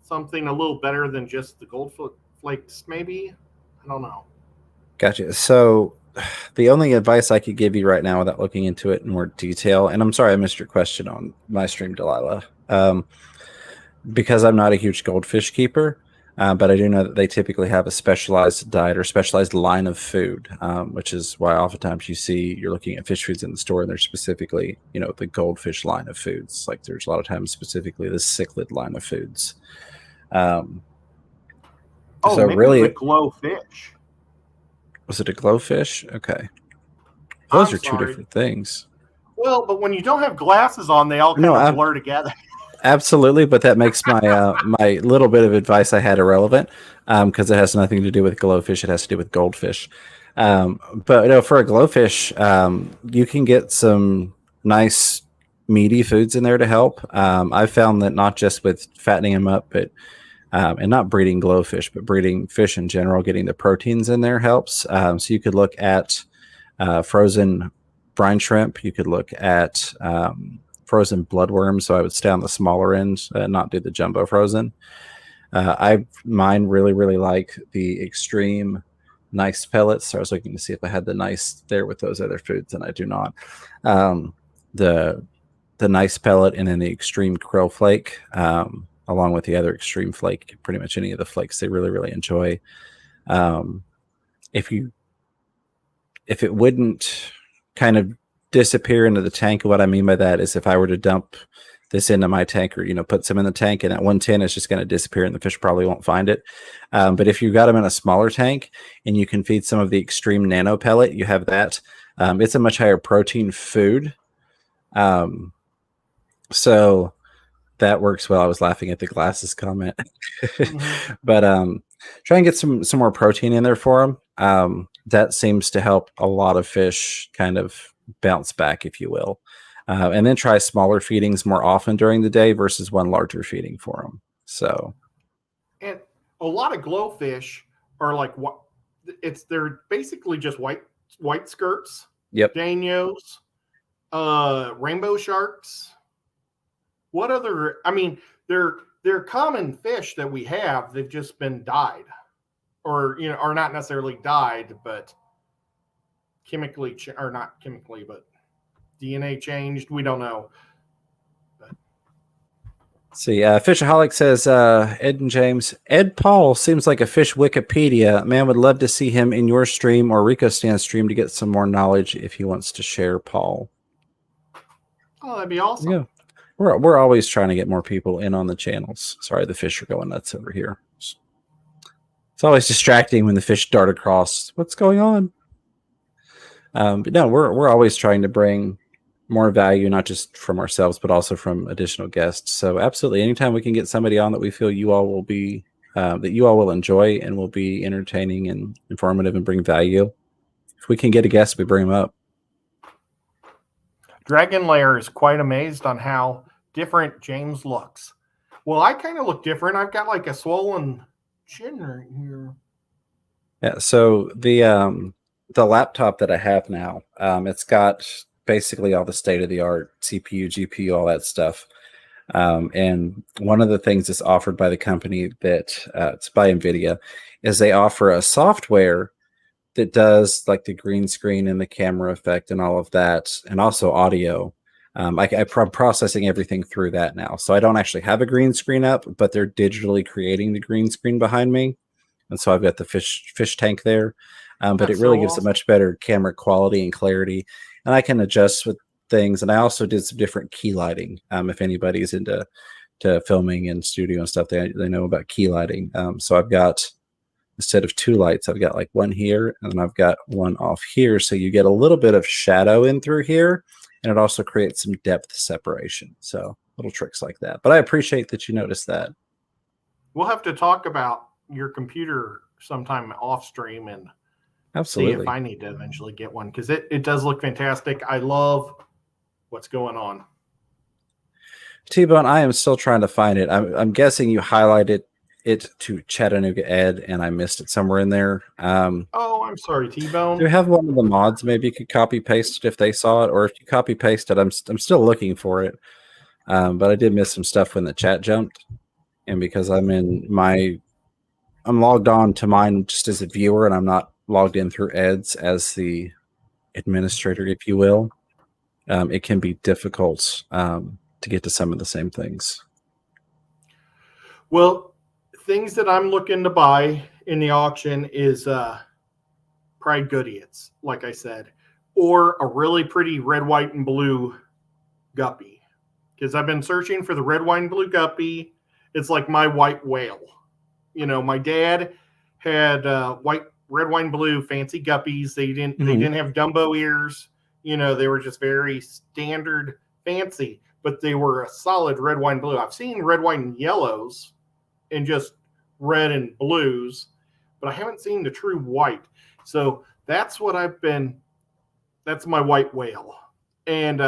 something a little better than just the goldflakes, maybe. I don't know. Gotcha. So the only advice I could give you right now without looking into it in more detail, and I'm sorry I missed your question on my stream, Delilah, because I'm not a huge goldfish keeper, but I do know that they typically have a specialized diet or specialized line of food, which is why oftentimes you're looking at fish foods in the store and there's specifically, the goldfish line of foods. Like there's a lot of times specifically the cichlid line of foods. So maybe really the glowfish. Was it a glowfish? Okay. Those are two different things. Well, but when you don't have glasses on, they all kind of blur together. Absolutely, but that makes my my little bit of advice I had irrelevant because it has nothing to do with glowfish. It has to do with goldfish. But for a glowfish, you can get some nice meaty foods in there to help. I've found that not just with fattening them up, but and not breeding glowfish, but breeding fish in general, getting the proteins in there helps. So you could look at frozen brine shrimp. You could look at frozen bloodworms. So I would stay on the smaller end, not do the jumbo frozen. Mine really like the extreme nice pellets. So I was looking to see if I had the nice there with those other foods, and I do not. The nice pellet and then the extreme krill flake, along with the other extreme flake, pretty much any of the flakes they really enjoy. If it wouldn't kind of disappear into the tank, what I mean by that is if I were to dump this into my tank or, put some in the tank and that 110 is just going to disappear and the fish probably won't find it. But if you got them in a smaller tank and you can feed some of the extreme nano pellet, you have that. It's a much higher protein food. So that works well. I was laughing at the glasses comment. But try and get some more protein in there for them. That seems to help a lot of fish kind of bounce back, if you will. And then try smaller feedings more often during the day versus one larger feeding for them. So, and a lot of glowfish are like what they're basically just white skirts. Yep. Danios, rainbow sharks. What other? I mean, they're common fish that we have. They've just been dyed, or are not necessarily dyed, but chemically or not chemically, but DNA changed. We don't know. See, Fishaholic says, Ed and James, Ed Paul seems like a fish Wikipedia. Man, would love to see him in your stream or Rico Stan's stream to get some more knowledge if he wants to share, Paul. Oh, that'd be awesome. Yeah. We're always trying to get more people in on the channels. Sorry, the fish are going nuts over here. It's always distracting when the fish dart across. What's going on? But no, we're always trying to bring more value, not just from ourselves, but also from additional guests. So absolutely, anytime we can get somebody on that we feel you all will be that you all will enjoy and will be entertaining and informative and bring value. If we can get a guest, we bring them up. Dragon Lair is quite amazed on how different James looks. Well, I kind of look different. I've got like a swollen chin right here. Yeah. So the laptop that I have now, it's got basically all the state-of-the-art CPU, GPU, all that stuff. And one of the things that's offered by the company that it's by NVIDIA is they offer a software that does like the green screen and the camera effect and all of that, and also audio. I'm processing everything through that now. So I don't actually have a green screen up, but they're digitally creating the green screen behind me. And so I've got the fish tank there. But it really gives a much better camera quality and clarity. And I can adjust with things. And I also did some different key lighting. If anybody's into filming and studio and stuff, they know about key lighting. So I've got, instead of two lights, I've got like one here and then I've got one off here. So you get a little bit of shadow in through here, and it also creates some depth separation. So little tricks like that. But I appreciate that you noticed that. We'll have to talk about your computer sometime off stream and absolutely see if I need to eventually get one, because it does look fantastic. I love what's going on. T-Bone, I am still trying to find it. I'm guessing you highlighted it to Chattanooga Ed, and I missed it somewhere in there. Oh, I'm sorry, T-Bone. Do you have one of the mods? Maybe you could copy paste it if they saw it, or if you copy paste it, I'm still looking for it. But I did miss some stuff when the chat jumped, and because I'm logged on to mine just as a viewer, and I'm not logged in through Ed's as the administrator, if you will. It can be difficult to get to some of the same things. Well, things that I'm looking to buy in the auction is Pride Goodiots, like I said, or a really pretty red, white, and blue guppy. Because I've been searching for the red, white, and blue guppy. It's like my white whale. My dad had red, white, and blue fancy guppies. They didn't have Dumbo ears. They were just very standard fancy. but they were a solid red, white, and blue. I've seen red, white, and yellows and just red and blues, but I haven't seen the true white. So that's what that's my white whale. And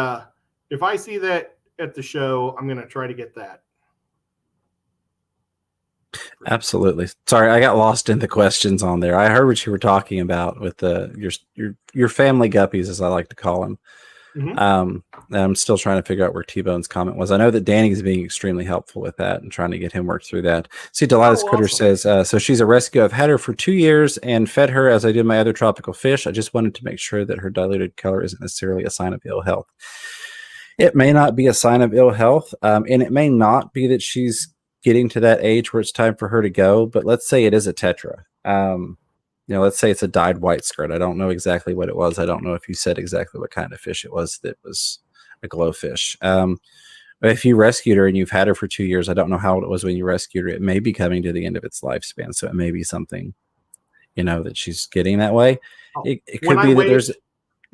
if I see that at the show, I'm going to try to get that. Absolutely. Sorry, I got lost in the questions on there. I heard what you were talking about with your family guppies, as I like to call them. Mm-hmm. I'm still trying to figure out where T-Bone's comment was. I know that Danny's being extremely helpful with that and trying to get him worked through that. See, Delilah's Critter says, so she's a rescue. I've had her for 2 years and fed her as I did my other tropical fish. I just wanted to make sure that her diluted color isn't necessarily a sign of ill health. It may not be a sign of ill health, and it may not be that she's getting to that age where it's time for her to go, but let's say it is a tetra. Let's say it's a dyed white skirt. I don't know exactly what it was. I don't know if you said exactly what kind of fish it was that was a glowfish. But if you rescued her and you've had her for 2 years, I don't know how it was when you rescued her. It may be coming to the end of its lifespan, so it may be something, that she's getting that way. It could be that there's...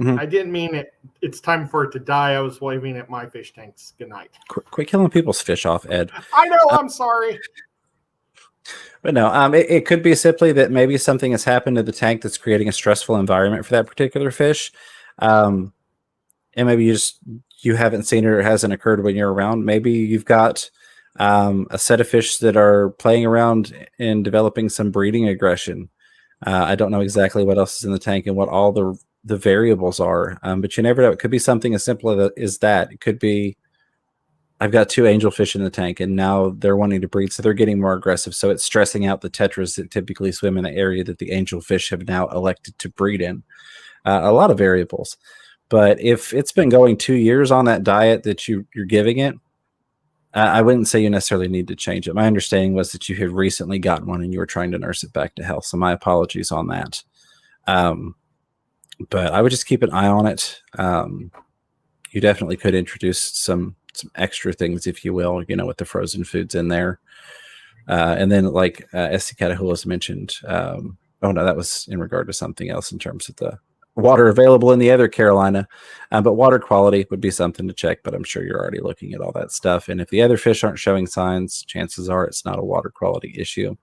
Mm-hmm. I didn't mean it. It's time for it to die. I was waving at my fish tanks. Good night. Quit killing people's fish off, Ed. I know. I'm sorry. But no, it could be simply that maybe something has happened to the tank that's creating a stressful environment for that particular fish. And maybe you haven't seen it or it hasn't occurred when you're around. Maybe you've got a set of fish that are playing around and developing some breeding aggression. I don't know exactly what else is in the tank and what all the variables are, but you never know. It could be something as simple as that. It could be, I've got 2 angelfish in the tank and now they're wanting to breed, so they're getting more aggressive, so it's stressing out the tetras that typically swim in the area that the angelfish have now elected to breed in. A lot of variables. But if it's been going 2 years on that diet that you're giving it, I wouldn't say you necessarily need to change it. My understanding was that you had recently gotten one and you were trying to nurse it back to health, so my apologies on that. But I would just keep an eye on it. You definitely could introduce some extra things, if you will, with the frozen foods in there. And then like S.C. Catahoula's mentioned, oh no, that was in regard to something else in terms of the water available in the other Carolina. But water quality would be something to check, but I'm sure you're already looking at all that stuff. And if the other fish aren't showing signs, chances are it's not a water quality issue.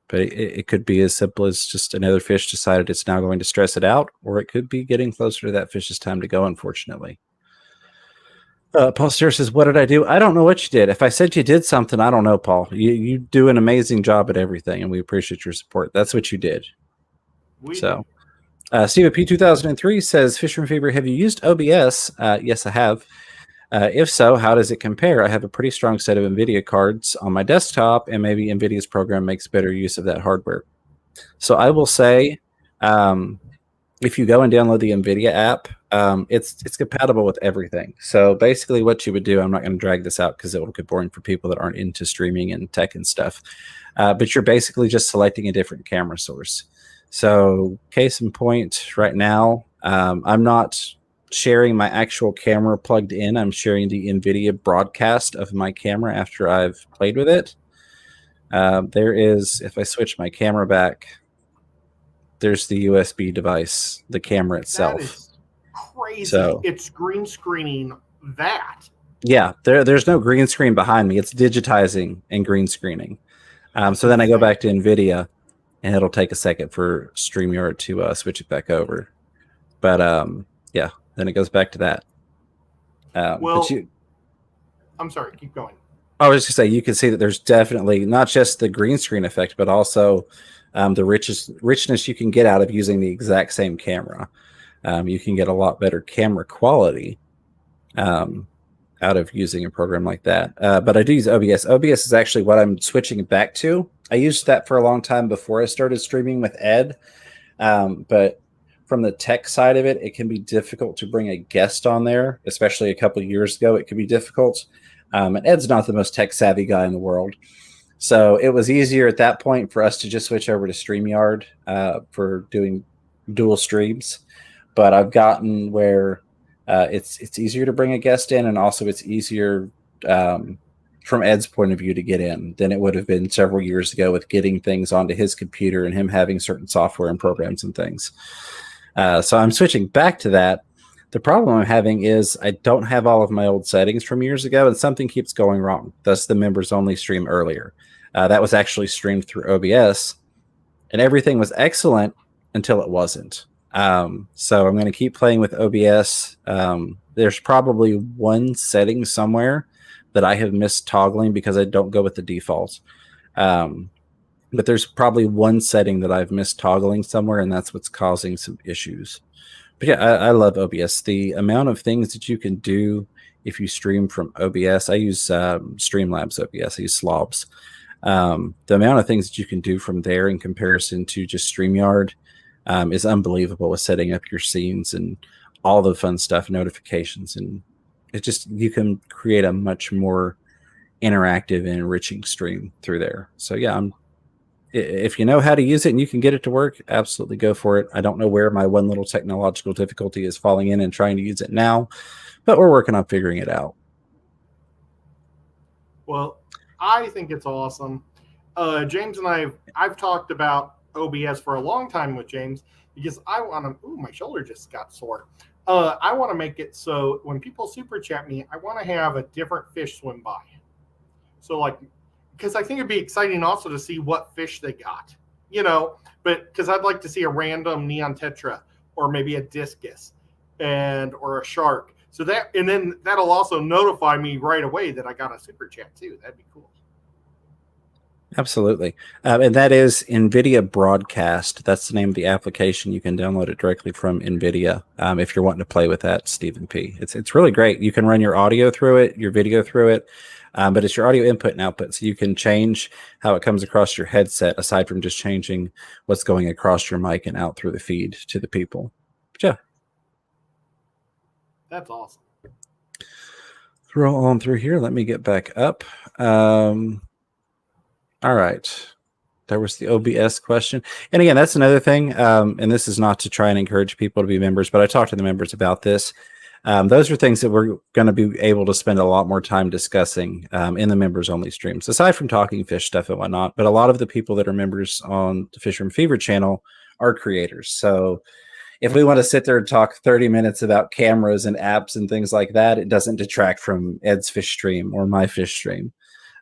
But it could be as simple as just another fish decided it's now going to stress it out, or it could be getting closer to that fish's time to go, unfortunately. Paul Steer says, what did I do? I don't know what you did. If I said you did something, I don't know, Paul. You do an amazing job at everything, and we appreciate your support. That's what you did. Steve P. 2003 says, Fisherman Fever, have you used OBS? Yes, I have. If so, how does it compare? I have a pretty strong set of NVIDIA cards on my desktop, and maybe NVIDIA's program makes better use of that hardware. So I will say, if you go and download the NVIDIA app, it's compatible with everything. So basically what you would do, I'm not going to drag this out because it will get boring for people that aren't into streaming and tech and stuff, but you're basically just selecting a different camera source. So case in point, right now, I'm not sharing my actual camera plugged in. I'm sharing the NVIDIA broadcast of my camera after I've played with it. There is, if I switch my camera back, there's the USB device, the camera itself. That is crazy. So, it's green screening that. Yeah, there's no green screen behind me. It's digitizing and green screening. So then I go back to NVIDIA, and it'll take a second for StreamYard to switch it back over. But yeah, then it goes back to that. I'm sorry, keep going. I was just going to say, you can see that there's definitely not just the green screen effect, but also the richness you can get out of using the exact same camera. You can get a lot better camera quality out of using a program like that. But I do use OBS. OBS is actually what I'm switching back to. I used that for a long time before I started streaming with Ed. But from the tech side of it, it can be difficult to bring a guest on there, especially a couple of years ago. It could be difficult. And Ed's not the most tech savvy guy in the world. So it was easier at that point for us to just switch over to StreamYard for doing dual streams. But I've gotten where it's easier to bring a guest in, and also it's easier from Ed's point of view to get in than it would have been several years ago with getting things onto his computer and him having certain software and programs and things. So I'm switching back to that. The problem I'm having is I don't have all of my old settings from years ago, and something keeps going wrong. Thus, the members only stream earlier. That was actually streamed through OBS, and everything was excellent until it wasn't. So I'm going to keep playing with OBS. There's probably one setting somewhere that I have missed toggling because I don't go with the default. But there's probably one setting that I've missed toggling somewhere, and that's what's causing some issues. But yeah, I love OBS. The amount of things that you can do if you stream from OBS, I use Streamlabs OBS, I use Slobs. The amount of things that you can do from there in comparison to just StreamYard is unbelievable with setting up your scenes and all the fun stuff, notifications, and it just, you can create a much more interactive and enriching stream through there. So yeah, if you know how to use it and you can get it to work, absolutely go for it. I don't know where my one little technological difficulty is falling in and trying to use it now, but we're working on figuring it out. Well, I think it's awesome. James and I've talked about OBS for a long time with James because I want to, my shoulder just got sore. I want to make it so when people super chat me, I want to have a different fish swim by. So like, because I think it'd be exciting also to see what fish they got, but because I'd like to see a random neon tetra or maybe a discus or a shark. So and then that'll also notify me right away that I got a super chat too. That'd be cool. Absolutely. And that is NVIDIA Broadcast. That's the name of the application. You can download it directly from NVIDIA if you're wanting to play with that, Stephen P. It's really great. You can run your audio through it, your video through it, but it's your audio input and output. So you can change how it comes across your headset aside from just changing what's going across your mic and out through the feed to the people. But yeah. That's awesome. Scroll on through here. Let me get back up. All right. There was the OBS question. And again, that's another thing. And this is not to try and encourage people to be members, but I talked to the members about this. Those are things that we're going to be able to spend a lot more time discussing in the members only streams, aside from talking fish stuff and whatnot. But a lot of the people that are members on the Fisherman Fever channel are creators. So if we want to sit there and talk 30 minutes about cameras and apps and things like that, it doesn't detract from Ed's fish stream or my fish stream.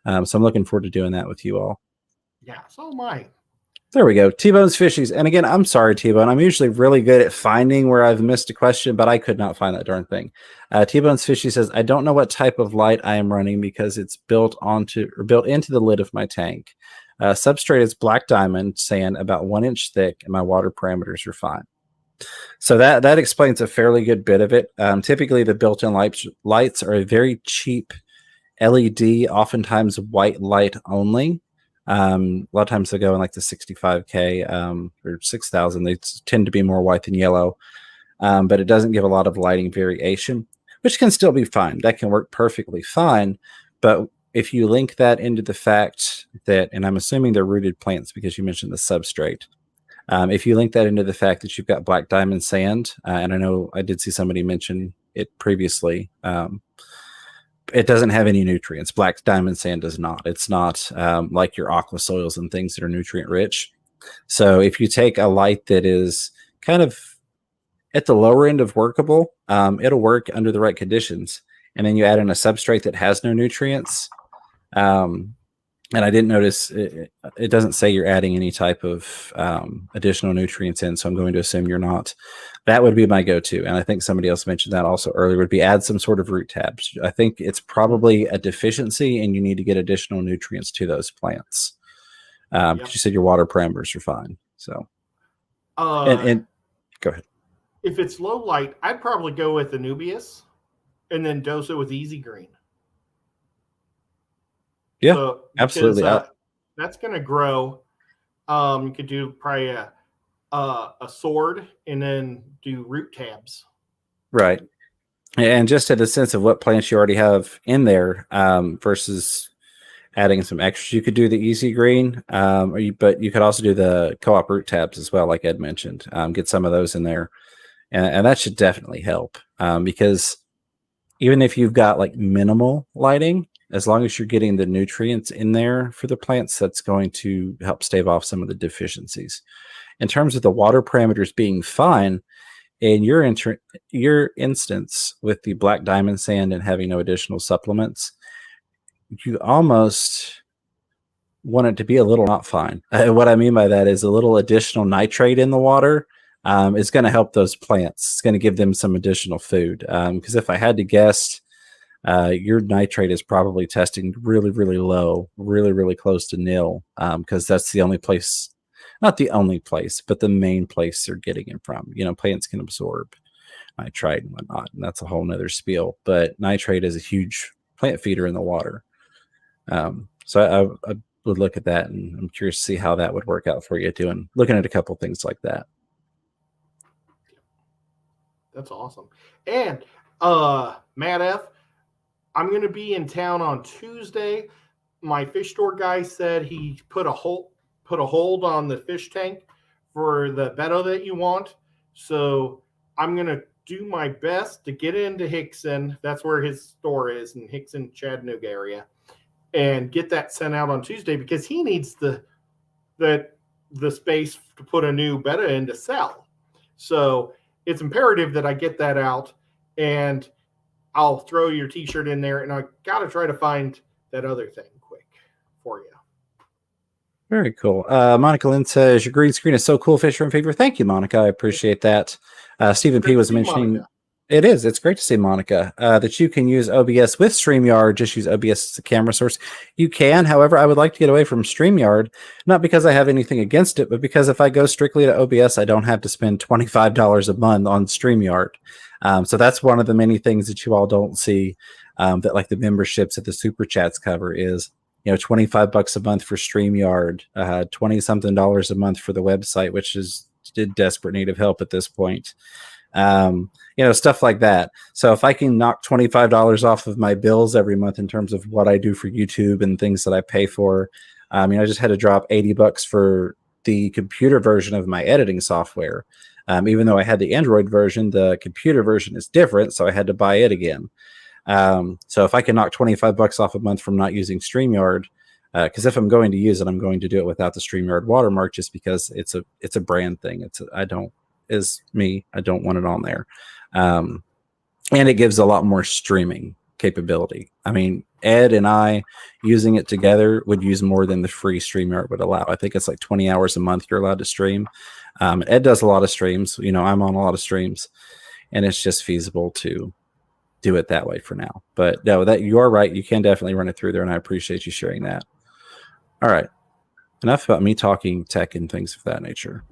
So I'm looking forward to doing that with you all. Yeah, so am I. There we go. T-Bone's Fishies. And again, I'm sorry, T-Bone. I'm usually really good at finding where I've missed a question, but I could not find that darn thing. T-Bone's Fishy says, I don't know what type of light I am running because it's built into the lid of my tank. Substrate is black diamond sand about 1 inch thick, and my water parameters are fine. So that explains a fairly good bit of it. Typically, the built-in lights are a very cheap LED, oftentimes white light only. A lot of times they go in like the 65K or 6,000. They tend to be more white than yellow, but it doesn't give a lot of lighting variation, which can still be fine. That can work perfectly fine. But if you link that into the fact that, and I'm assuming they're rooted plants because you mentioned the substrate. If you link that into the fact that you've got black diamond sand, and I know I did see somebody mention it previously, it doesn't have any nutrients. Black diamond sand does not. It's not like your aqua soils and things that are nutrient rich. So if you take a light that is kind of at the lower end of workable, it'll work under the right conditions. And then you add in a substrate that has no nutrients. And I didn't notice, it doesn't say you're adding any type of additional nutrients in, so I'm going to assume you're not. That would be my go-to. And I think somebody else mentioned that also earlier, would be add some sort of root tabs. I think it's probably a deficiency and you need to get additional nutrients to those plants. Because you said your water parameters are fine. So, and go ahead. If it's low light, I'd probably go with Anubias and then dose it with Easy Green. Yeah, so, absolutely. That's going to grow. You could do probably a sword and then do root tabs. Right. And just at a sense of what plants you already have in there versus adding some extras, you could do the Easy Green, but you could also do the co-op root tabs as well, like Ed mentioned. Get some of those in there. And that should definitely help because even if you've got like minimal lighting, as long as you're getting the nutrients in there for the plants, that's going to help stave off some of the deficiencies. In terms of the water parameters being fine, In your instance with the black diamond sand and having no additional supplements, you almost want it to be a little not fine. What I mean by that is a little additional nitrate in the water is going to help those plants. It's going to give them some additional food. Because if I had to guess, your nitrate is probably testing really, really low, really, really close to nil. Because that's the only place, not the only place, but the main place they're getting it from. Plants can absorb nitrite and whatnot, and that's a whole nother spiel. But nitrate is a huge plant feeder in the water. So I would look at that, and I'm curious to see how that would work out for you too, and looking at a couple things like that. That's awesome. And Matt F., I'm going to be in town on Tuesday. My fish store guy said he put a hold on the fish tank for the betta that you want. So I'm going to do my best to get into Hickson. That's where his store is, in Hickson, Chattanooga area, and get that sent out on Tuesday, because he needs the space to put a new betta in to sell. So it's imperative that I get that out, and I'll throw your t-shirt in there, and I got to try to find that other thing quick for you. Very cool. Monica Lynn says, your green screen is so cool, Fisher and Fever. Thank you, Monica. I appreciate that. Stephen P. was mentioning, Monica. It's great to see, Monica, that you can use OBS with StreamYard. Just use OBS as a camera source. You can, however, I would like to get away from StreamYard, not because I have anything against it, but because if I go strictly to OBS, I don't have to spend $25 a month on StreamYard. So that's one of the many things that you all don't see, that like the memberships that the super chats cover is, $25 a month for StreamYard, $20-something a month for the website, which is in desperate need of help at this point. Stuff like that. So if I can knock $25 off of my bills every month in terms of what I do for YouTube and things that I pay for, I just had to drop $80 for the computer version of my editing software. Even though I had the Android version, the computer version is different, so I had to buy it again. So if I can knock $25 off a month from not using StreamYard, because if I'm going to use it, I'm going to do it without the StreamYard watermark, just because it's a brand thing. I don't want it on there. And it gives a lot more streaming capability. Ed and I using it together would use more than the free StreamYard would allow. I think it's like 20 hours a month you're allowed to stream. Ed does a lot of streams. I'm on a lot of streams, and it's just feasible to do it that way for now. But no, that you are right. You can definitely run it through there, and I appreciate you sharing that. All right. Enough about me talking tech and things of that nature.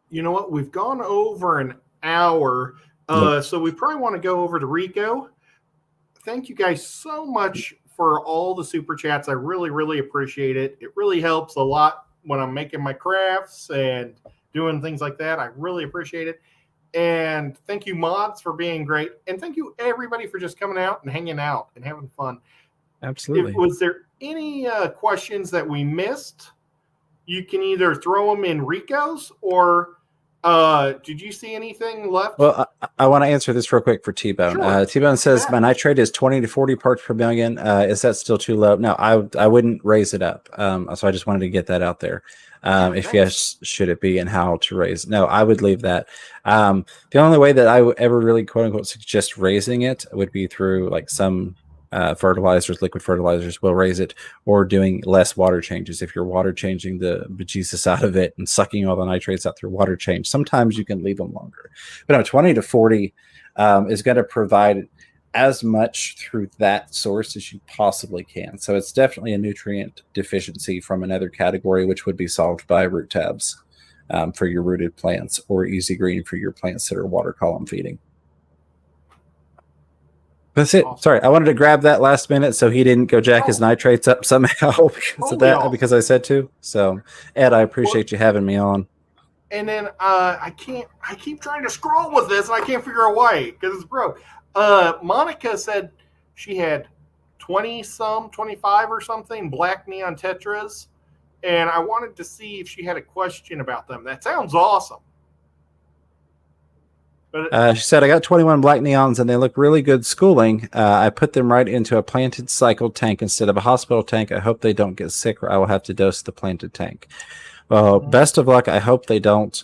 You know what? We've gone over an hour, so we probably want to go over to Rico. Thank you guys so much for all the super chats. I really, really appreciate it. It really helps a lot when I'm making my crafts and doing things like that. I really appreciate it. And thank you, mods, for being great. And thank you, everybody, for just coming out and hanging out and having fun. Absolutely. Was there any questions that we missed? You can either throw them in Rico's, or did you see anything left? Well, I want to answer this real quick for T-Bone. Sure. T-Bone says, my nitrate is 20 to 40 parts per million. Is that still too low? No, I wouldn't raise it up. So I just wanted to get that out there. If yes, should it be, and how to raise? No, I would leave that. The only way that I would ever really, quote unquote, suggest raising it would be through like some fertilizers, liquid fertilizers will raise it, or doing less water changes. If you're water changing the bejesus out of it and sucking all the nitrates out through water change, sometimes you can leave them longer. But no, 20 to 40 is going to provide as much through that source as you possibly can. So it's definitely a nutrient deficiency from another category, which would be solved by root tabs for your rooted plants, or Easy Green for your plants that are water column feeding. That's it. Awesome. Sorry, I wanted to grab that last minute so he didn't go jack his nitrates up somehow because of that, because I said to. So, Ed, I appreciate you having me on. And then I keep trying to scroll with this, and I can't figure out why, because it's broke. Monica said she had 25 or something black neon tetras, and I wanted to see if she had a question about them. That sounds awesome. She said, I got 21 black neons and they look really good schooling. I put them right into a planted cycle tank instead of a hospital tank. I hope they don't get sick, or I will have to dose the planted tank. Well, best of luck. I hope they don't.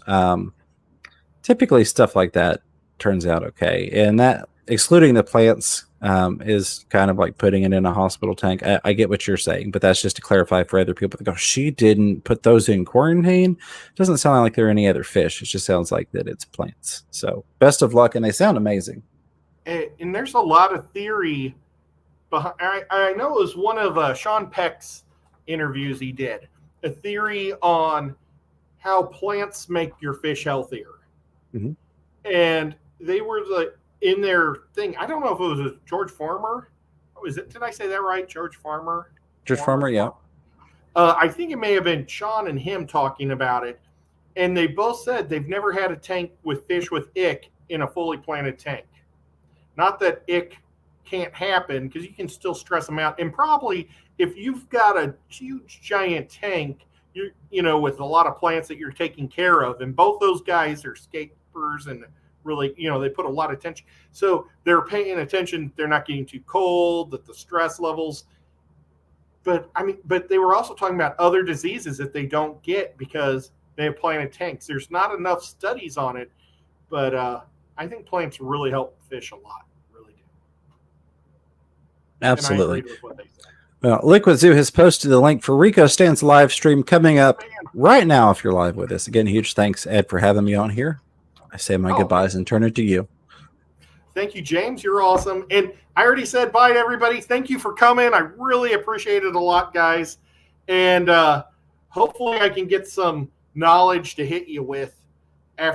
Typically stuff like that turns out okay. And that, excluding the plants, is kind of like putting it in a hospital tank. I get what you're saying, but that's just to clarify for other people that go, she didn't put those in quarantine. It doesn't sound like they're any other fish. It just sounds like that it's plants. So best of luck, and they sound amazing. And there's a lot of theory behind. I know it was one of Sean Peck's interviews he did, a theory on how plants make your fish healthier. Mm-hmm. And they were in their thing. I don't know if it was a George Farmer. Did I say that right? George Farmer? George Farmer, yeah. I think it may have been Sean and him talking about it. And they both said they've never had a tank with fish with ick in a fully planted tank. Not that ick can't happen, because you can still stress them out. And probably if you've got a huge giant tank, you know, with a lot of plants that you're taking care of, and both those guys are escapers and really, you know, they put a lot of attention. So they're paying attention. They're not getting too cold, that the stress levels. But they were also talking about other diseases that they don't get because they have planted tanks. There's not enough studies on it, but I think plants really help fish a lot. Really do. Absolutely. Well, Liquid Zoo has posted the link for Rico Stan's live stream coming up right now if you're live with us. Again, huge thanks, Ed, for having me on here. I say my goodbyes and turn it to you. Thank you, James. You're awesome. And I already said bye to everybody. Thank you for coming. I really appreciate it a lot, guys. And hopefully I can get some knowledge to hit you with